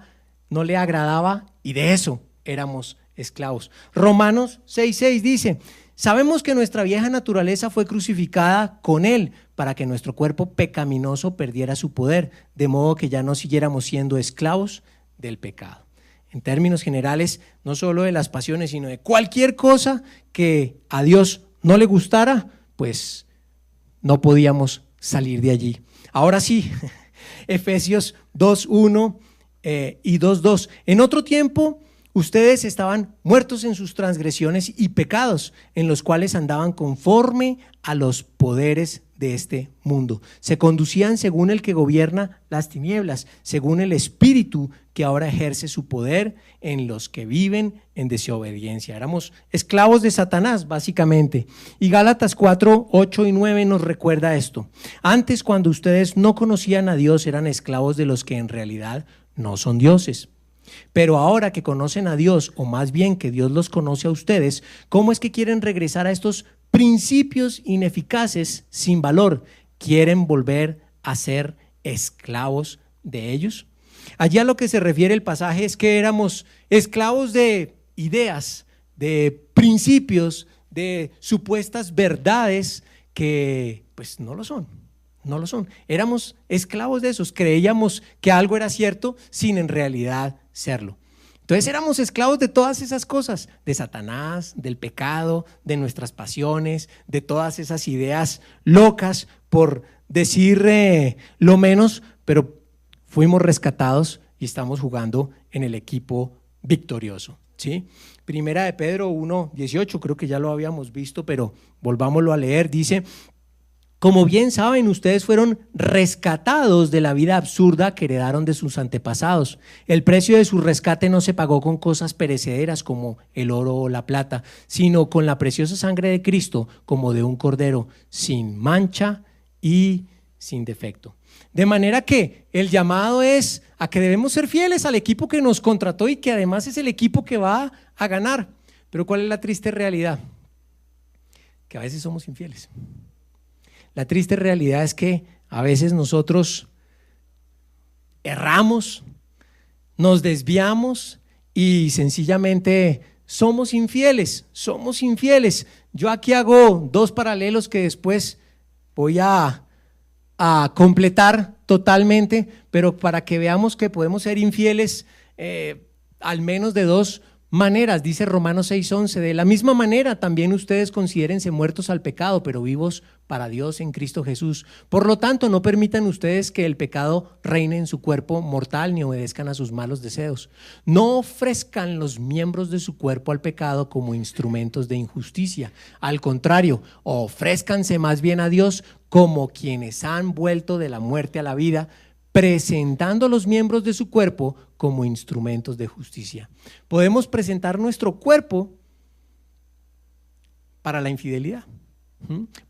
Speaker 1: no le agradaba, y de eso éramos esclavos. Romanos 6:6 dice: sabemos que nuestra vieja naturaleza fue crucificada con él para que nuestro cuerpo pecaminoso perdiera su poder, de modo que ya no siguiéramos siendo esclavos del pecado. En términos generales, no solo de las pasiones, sino de cualquier cosa que a Dios no le gustara, pues no podíamos salir de allí. Ahora sí, Efesios 2:1 y 2:2. En otro tiempo ustedes estaban muertos en sus transgresiones y pecados, en los cuales andaban conforme a los poderes de este mundo. Se conducían según el que gobierna las tinieblas, según el espíritu que ahora ejerce su poder en los que viven en desobediencia. Éramos esclavos de Satanás, básicamente. Y Gálatas 4:8 y 9 nos recuerda esto. Antes, cuando ustedes no conocían a Dios, eran esclavos de los que en realidad no son dioses. Pero ahora que conocen a Dios, o más bien que Dios los conoce a ustedes, ¿cómo es que quieren regresar a estos principios ineficaces sin valor? ¿Quieren volver a ser esclavos de ellos? Allí a lo que se refiere el pasaje es que éramos esclavos de ideas, de principios, de supuestas verdades que pues no lo son. No lo son. Éramos esclavos de esos. Creíamos que algo era cierto sin en realidad serlo. Entonces éramos esclavos de todas esas cosas, de Satanás, del pecado, de nuestras pasiones, de todas esas ideas locas, por decir lo menos, pero fuimos rescatados y estamos jugando en el equipo victorioso, ¿sí? Primera de Pedro 1:18, creo que ya lo habíamos visto, pero volvámoslo a leer, dice: como bien saben, ustedes fueron rescatados de la vida absurda que heredaron de sus antepasados. El precio de su rescate no se pagó con cosas perecederas como el oro o la plata, sino con la preciosa sangre de Cristo, como de un cordero sin mancha y sin defecto. De manera que el llamado es a que debemos ser fieles al equipo que nos contrató y que además es el equipo que va a ganar. Pero ¿cuál es la triste realidad? Que a veces somos infieles. La triste realidad es que a veces nosotros erramos, nos desviamos y sencillamente somos infieles, somos infieles. Yo aquí hago dos paralelos que después voy a completar totalmente, pero para que veamos que podemos ser infieles al menos de dos maneras. Dice Romanos 6:11: de la misma manera también ustedes considérense muertos al pecado, pero vivos para Dios en Cristo Jesús. Por lo tanto, no permitan ustedes que el pecado reine en su cuerpo mortal, ni obedezcan a sus malos deseos. No ofrezcan los miembros de su cuerpo al pecado como instrumentos de injusticia. Al contrario, ofrézcanse más bien a Dios como quienes han vuelto de la muerte a la vida, presentando los miembros de su cuerpo como instrumentos de justicia. Podemos presentar nuestro cuerpo para la infidelidad.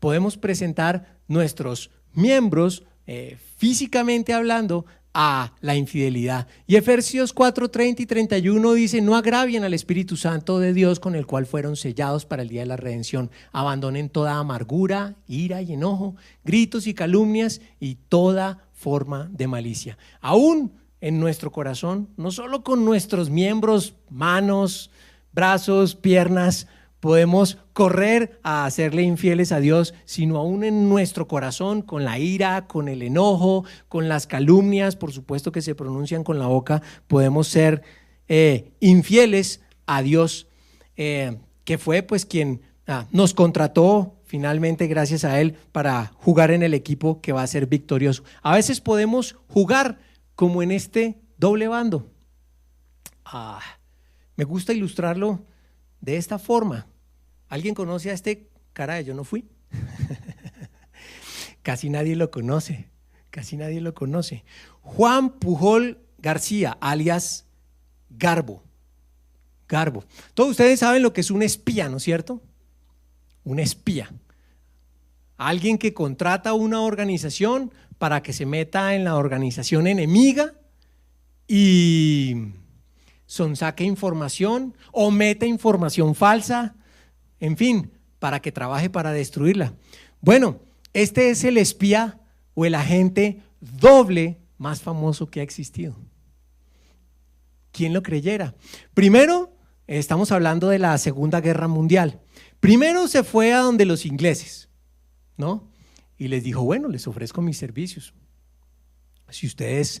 Speaker 1: Podemos presentar nuestros miembros físicamente hablando a la infidelidad. Y Efesios 4:30 y 31 dice: no agravien al Espíritu Santo de Dios, con el cual fueron sellados para el día de la redención. Abandonen toda amargura, ira y enojo, gritos y calumnias y toda forma de malicia. Aún en nuestro corazón, no solo con nuestros miembros, manos, brazos, piernas, podemos correr a hacerle infieles a Dios, sino aún en nuestro corazón, con la ira, con el enojo, con las calumnias, por supuesto que se pronuncian con la boca, podemos ser infieles a Dios, que fue pues quien nos contrató finalmente, gracias a Él, para jugar en el equipo que va a ser victorioso. A veces podemos jugar como en este doble bando. Me gusta ilustrarlo de esta forma. ¿Alguien conoce a este cara de Yo no fui? Casi nadie lo conoce, casi nadie lo conoce. Juan Pujol García, alias Garbo. Garbo. Todos ustedes saben lo que es un espía, ¿no es cierto? Un espía. Alguien que contrata una organización para que se meta en la organización enemiga y sonsaque información o meta información falsa, en fin, para que trabaje para destruirla. Bueno, este es el espía o el agente doble más famoso que ha existido. ¿Quién lo creyera? Primero, estamos hablando de la Segunda Guerra Mundial. Primero se fue a donde los ingleses, ¿no? Y les dijo: bueno, les ofrezco mis servicios. Si ustedes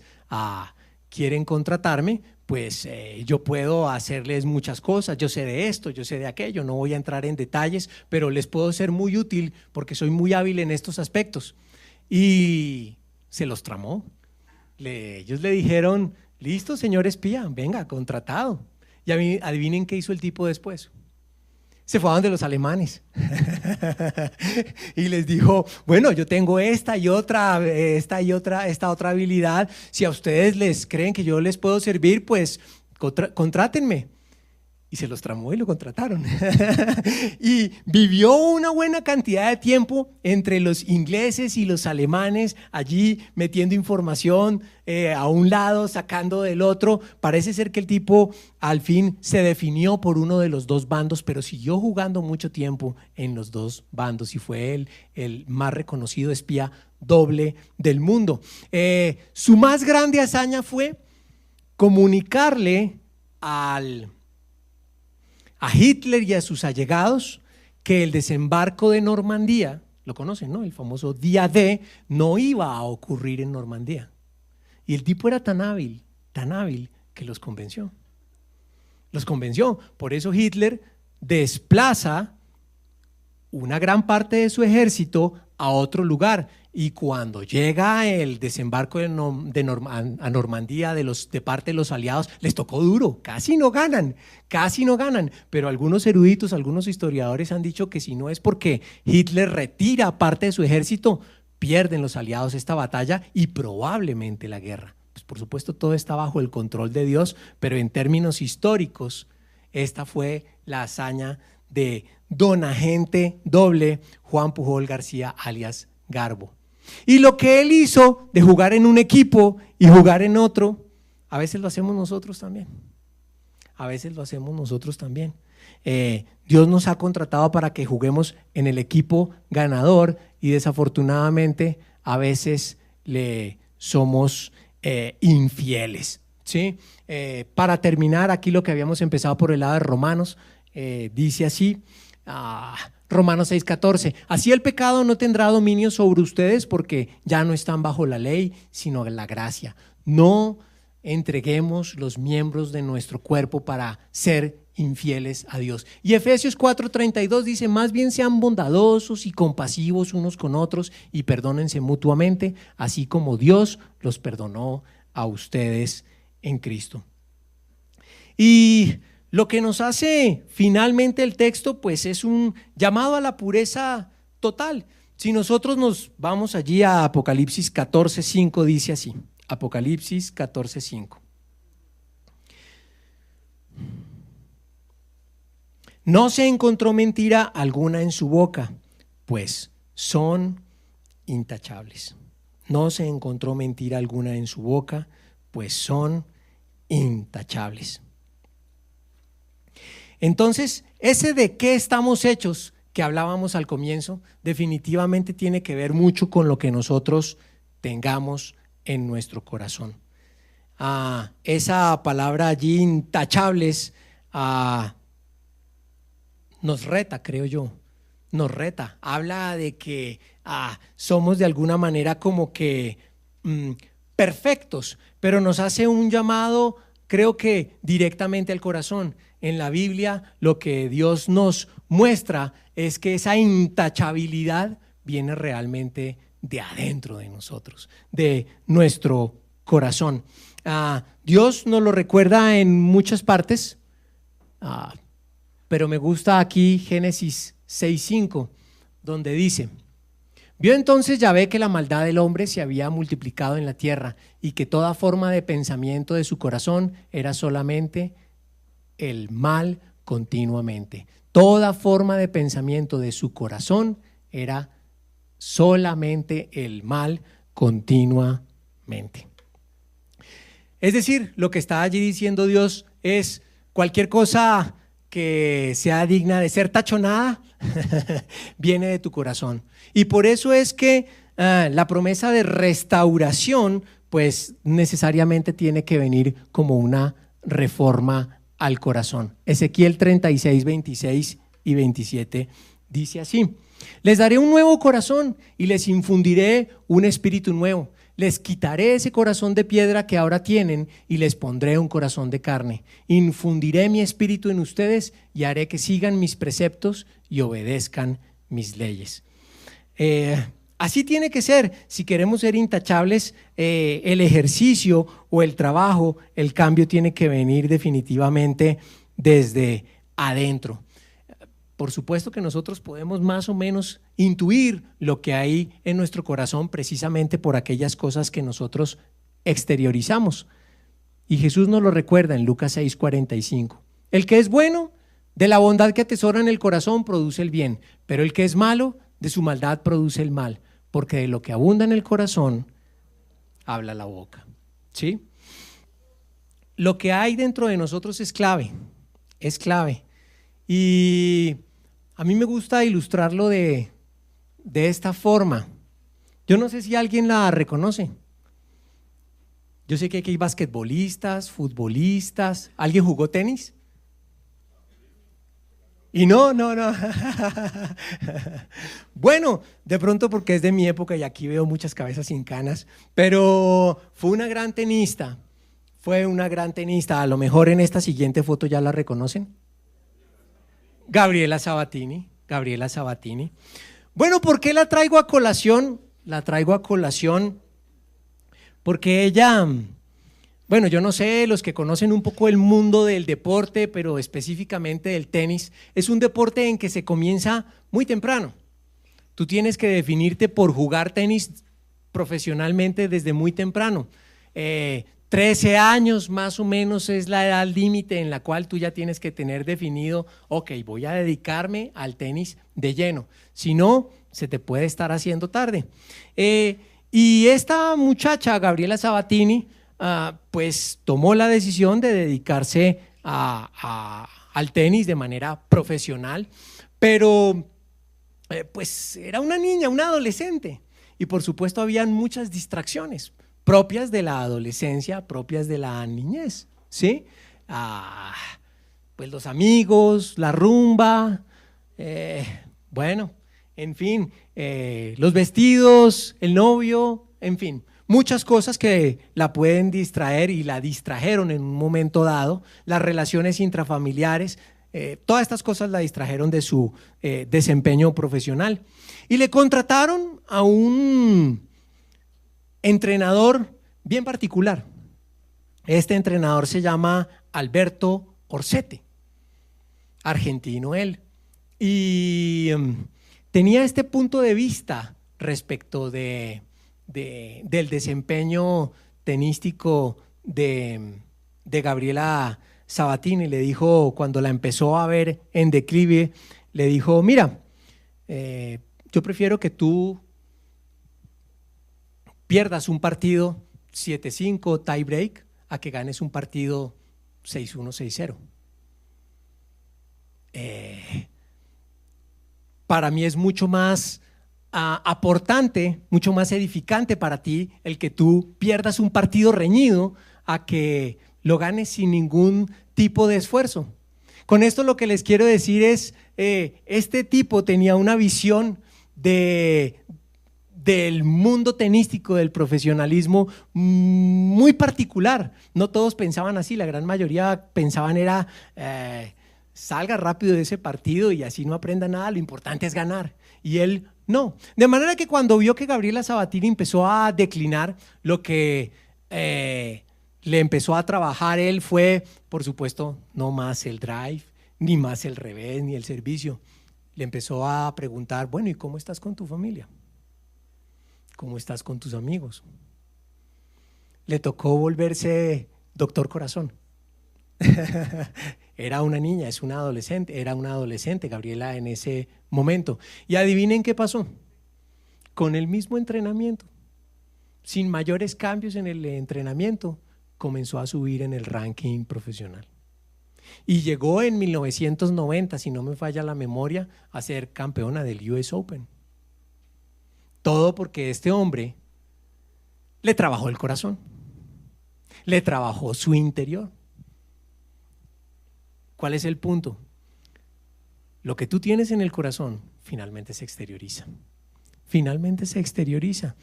Speaker 1: quieren contratarme, pues yo puedo hacerles muchas cosas. Yo sé de esto, yo sé de aquello, no voy a entrar en detalles, pero les puedo ser muy útil porque soy muy hábil en estos aspectos. Y se los tramó. Ellos le dijeron: listo, señor espía, venga, contratado. Y adivinen qué hizo el tipo después. Se fue a donde los alemanes y les dijo: bueno, yo tengo esta otra habilidad. Si a ustedes les creen que yo les puedo servir, pues contrátenme. Y se los tramó y lo contrataron. Y vivió una buena cantidad de tiempo entre los ingleses y los alemanes, allí metiendo información a un lado, sacando del otro. Parece ser que el tipo al fin se definió por uno de los dos bandos, pero siguió jugando mucho tiempo en los dos bandos y fue él el más reconocido espía doble del mundo. Su más grande hazaña fue comunicarle a Hitler y a sus allegados que el desembarco de Normandía lo conocen, ¿no? El famoso día D no iba a ocurrir en Normandía. Y el tipo era tan hábil que los convenció. Los convenció. Por eso Hitler desplaza una gran parte de su ejército a otro lugar. Y cuando llega el desembarco a Normandía de parte de los aliados, les tocó duro, casi no ganan, pero algunos eruditos, algunos historiadores han dicho que si no es porque Hitler retira parte de su ejército, pierden los aliados esta batalla y probablemente la guerra. Pues por supuesto todo está bajo el control de Dios, pero en términos históricos, esta fue la hazaña de don agente doble Juan Pujol García alias Garbo. Y lo que él hizo de jugar en un equipo y jugar en otro, a veces lo hacemos nosotros también. Dios nos ha contratado para que juguemos en el equipo ganador y desafortunadamente a veces le somos infieles, ¿sí? Para terminar, aquí lo que habíamos empezado por el lado de Romanos, dice así, Romanos 6:14, así el pecado no tendrá dominio sobre ustedes porque ya no están bajo la ley, sino la gracia. No entreguemos los miembros de nuestro cuerpo para ser infieles a Dios. Y Efesios 4:32 dice, más bien sean bondadosos y compasivos unos con otros y perdónense mutuamente, así como Dios los perdonó a ustedes en Cristo. Y lo que nos hace finalmente el texto, pues es un llamado a la pureza total. Si nosotros nos vamos allí a Apocalipsis 14:5, dice así, Apocalipsis 14:5. No se encontró mentira alguna en su boca, pues son intachables. No se encontró mentira alguna en su boca, pues son intachables. Entonces, ese de qué estamos hechos que hablábamos al comienzo, definitivamente tiene que ver mucho con lo que nosotros tengamos en nuestro corazón. Esa palabra allí, intachables, nos reta, creo yo, nos reta. Habla de que somos de alguna manera como que perfectos, pero nos hace un llamado, creo que directamente al corazón. En la Biblia lo que Dios nos muestra es que esa intachabilidad viene realmente de adentro de nosotros, de nuestro corazón. Dios nos lo recuerda en muchas partes, pero me gusta aquí Génesis 6:5, donde dice, vio entonces Yahvé que la maldad del hombre se había multiplicado en la tierra y que toda forma de pensamiento de su corazón era solamente el mal continuamente. Toda forma de pensamiento de su corazón era solamente el mal continuamente. Es decir, lo que está allí diciendo Dios es cualquier cosa que sea digna de ser tachonada viene de tu corazón. Y por eso es que la promesa de restauración pues necesariamente tiene que venir como una reforma al corazón. Ezequiel 36, 26 y 27 dice así: les daré un nuevo corazón y les infundiré un espíritu nuevo. Les quitaré ese corazón de piedra que ahora tienen y les pondré un corazón de carne. Infundiré mi espíritu en ustedes y haré que sigan mis preceptos y obedezcan mis leyes. Así tiene que ser. Si queremos ser intachables, el ejercicio o el trabajo, el cambio tiene que venir definitivamente desde adentro. Por supuesto que nosotros podemos más o menos intuir lo que hay en nuestro corazón precisamente por aquellas cosas que nosotros exteriorizamos. Y Jesús nos lo recuerda en Lucas 6:45. El que es bueno, de la bondad que atesora en el corazón produce el bien, pero el que es malo, de su maldad produce el mal, porque de lo que abunda en el corazón, habla la boca. ¿Sí? Lo que hay dentro de nosotros es clave, es clave. Y a mí me gusta ilustrarlo de esta forma. Yo no sé si alguien la reconoce. Yo sé que aquí hay basquetbolistas, futbolistas. ¿Alguien jugó tenis? Y no, no, no. Bueno, de pronto porque es de mi época y aquí veo muchas cabezas sin canas, pero fue una gran tenista, fue una gran tenista. A lo mejor en esta siguiente foto ya la reconocen. Gabriela Sabatini, Gabriela Sabatini. Bueno, ¿por qué la traigo a colación? La traigo a colación porque ella, bueno, yo no sé, los que conocen un poco el mundo del deporte, pero específicamente del tenis, es un deporte en que se comienza muy temprano. Tú tienes que definirte por jugar tenis profesionalmente desde muy temprano. 13 años más o menos es la edad límite en la cual tú ya tienes que tener definido, ok, voy a dedicarme al tenis de lleno, si no, se te puede estar haciendo tarde. Y esta muchacha, Gabriela Sabatini, pues tomó la decisión de dedicarse al tenis de manera profesional, pero pues era una niña, una adolescente, y por supuesto habían muchas distracciones propias de la adolescencia, propias de la niñez, ¿sí? Pues los amigos, la rumba, bueno, en fin, los vestidos, el novio, en fin, muchas cosas que la pueden distraer y la distrajeron en un momento dado, las relaciones intrafamiliares, todas estas cosas la distrajeron de su desempeño profesional. Y le contrataron a un entrenador bien particular. Este entrenador se llama Alberto Orsetti, argentino él, y tenía este punto de vista respecto del desempeño tenístico de Gabriela Sabatini. Le dijo, cuando la empezó a ver en declive, le dijo, mira, yo prefiero que tú pierdas un partido 7-5 tie break a que ganes un partido 6-1, 6-0. Para mí es mucho más aportante, mucho más edificante para ti el que tú pierdas un partido reñido a que lo ganes sin ningún tipo de esfuerzo. Con esto lo que les quiero decir es, este tipo tenía una visión del mundo tenístico, del profesionalismo muy particular. No todos pensaban así, la gran mayoría pensaban era salga rápido de ese partido y así no aprenda nada, lo importante es ganar. Y él no. De manera que cuando vio que Gabriela Sabatini empezó a declinar, lo que le empezó a trabajar él fue, por supuesto, no más el drive, ni más el revés, ni el servicio. Le empezó a preguntar, bueno, ¿y cómo estás con tu familia? ¿Cómo estás con tus amigos? Le tocó volverse doctor corazón. Era una niña, es una adolescente, era una adolescente Gabriela en ese momento. Y adivinen qué pasó. Con el mismo entrenamiento, sin mayores cambios en el entrenamiento, comenzó a subir en el ranking profesional. Y llegó en 1990, si no me falla la memoria, a ser campeona del US Open. Todo porque este hombre le trabajó el corazón, le trabajó su interior. ¿Cuál es el punto? Lo que tú tienes en el corazón finalmente se exterioriza. Finalmente se exterioriza.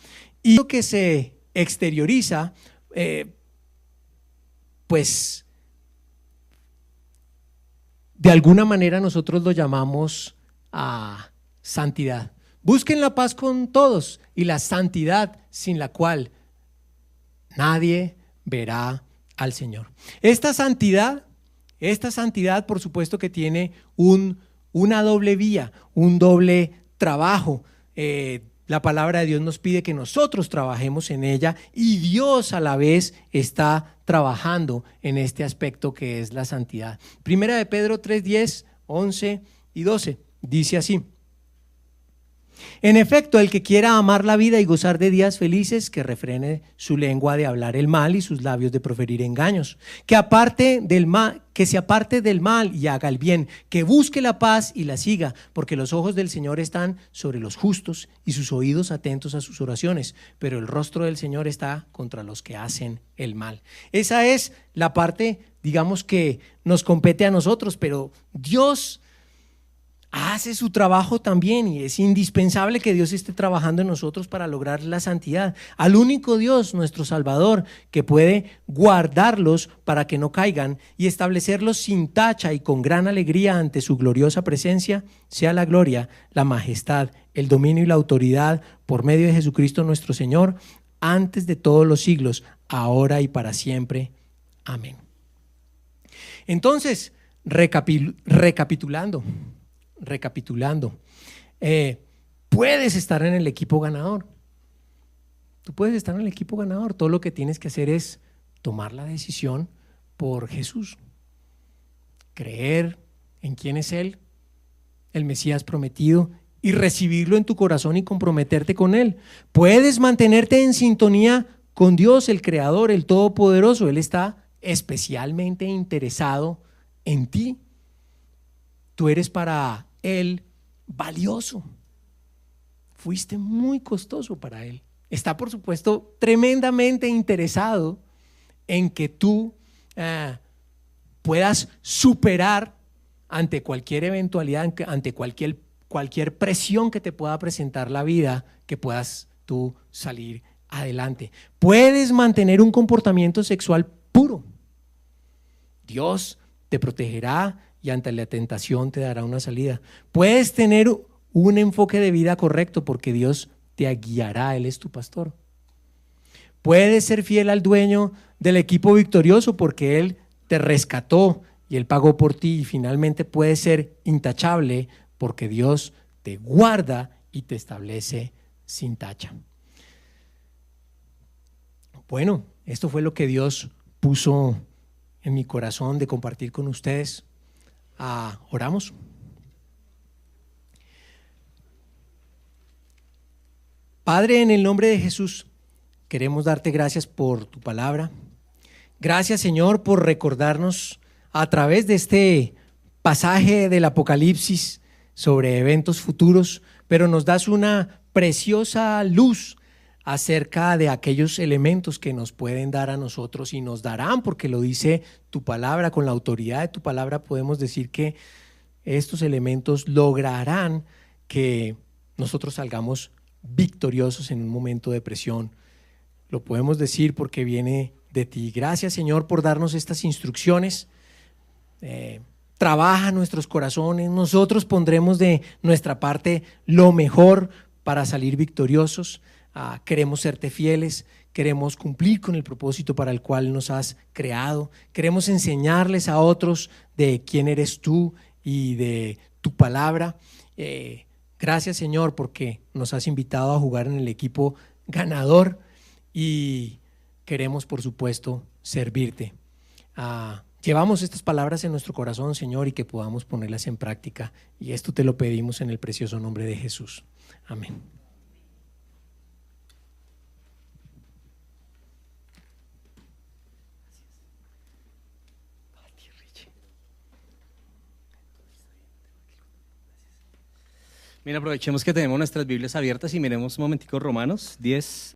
Speaker 1: Y lo que se exterioriza, pues de alguna manera nosotros lo llamamos santidad. Busquen la paz con todos y la santidad sin la cual nadie verá al Señor. Esta santidad, por supuesto que tiene una doble vía, un doble trabajo. La palabra de Dios nos pide que nosotros trabajemos en ella y Dios a la vez está trabajando en este aspecto que es la santidad. Primera de Pedro 3:10, 11 y 12 dice así: en efecto, el que quiera amar la vida y gozar de días felices, que refrene su lengua de hablar el mal y sus labios de proferir engaños, que se aparte del mal y haga el bien, que busque la paz y la siga, porque los ojos del Señor están sobre los justos y sus oídos atentos a sus oraciones, pero el rostro del Señor está contra los que hacen el mal. Esa es la parte, digamos, que nos compete a nosotros, pero Dios hace su trabajo también y es indispensable que Dios esté trabajando en nosotros para lograr la santidad. Al único Dios, nuestro Salvador, que puede guardarlos para que no caigan y establecerlos sin tacha y con gran alegría ante su gloriosa presencia, sea la gloria, la majestad, el dominio y la autoridad por medio de Jesucristo nuestro Señor, antes de todos los siglos, ahora y para siempre. Amén. Entonces, recapitulando, puedes estar en el equipo ganador. Tú puedes estar en el equipo ganador. Todo lo que tienes que hacer es tomar la decisión por Jesús, creer en quién es Él, el Mesías prometido, y recibirlo en tu corazón y comprometerte con Él. Puedes mantenerte en sintonía con Dios, el Creador, el Todopoderoso. Él está especialmente interesado en ti. Tú eres para Él valioso. Fuiste muy costoso para Él. Está, por supuesto, tremendamente interesado en que tú puedas superar ante cualquier eventualidad, ante cualquier presión que te pueda presentar la vida, que puedas tú salir adelante. Puedes mantener un comportamiento sexual puro. Dios te protegerá y ante la tentación te dará una salida. Puedes tener un enfoque de vida correcto porque Dios te guiará, Él es tu pastor. Puedes ser fiel al dueño del equipo victorioso porque Él te rescató y Él pagó por ti, y finalmente puedes ser intachable porque Dios te guarda y te establece sin tacha. Bueno, esto fue lo que Dios puso en mi corazón de compartir con ustedes. Oramos. Padre, en el nombre de Jesús, queremos darte gracias por tu palabra. Gracias, Señor, por recordarnos a través de este pasaje del Apocalipsis sobre eventos futuros, pero nos das una preciosa luz acerca de aquellos elementos que nos pueden dar a nosotros y nos darán, porque lo dice tu palabra. Con la autoridad de tu palabra podemos decir que estos elementos lograrán que nosotros salgamos victoriosos en un momento de presión. Lo podemos decir porque viene de ti. Gracias, Señor, por darnos estas instrucciones. Trabaja nuestros corazones. Nosotros pondremos de nuestra parte lo mejor para salir victoriosos. Queremos serte fieles, queremos cumplir con el propósito para el cual nos has creado, queremos enseñarles a otros de quién eres tú y de tu palabra. Gracias, Señor, porque nos has invitado a jugar en el equipo ganador y queremos, por supuesto, servirte. Llevamos estas palabras en nuestro corazón, Señor, y que podamos ponerlas en práctica, y esto te lo pedimos en el precioso nombre de Jesús. Amén.
Speaker 2: Mira, aprovechemos que tenemos nuestras Biblias abiertas y miremos un momentico Romanos 10.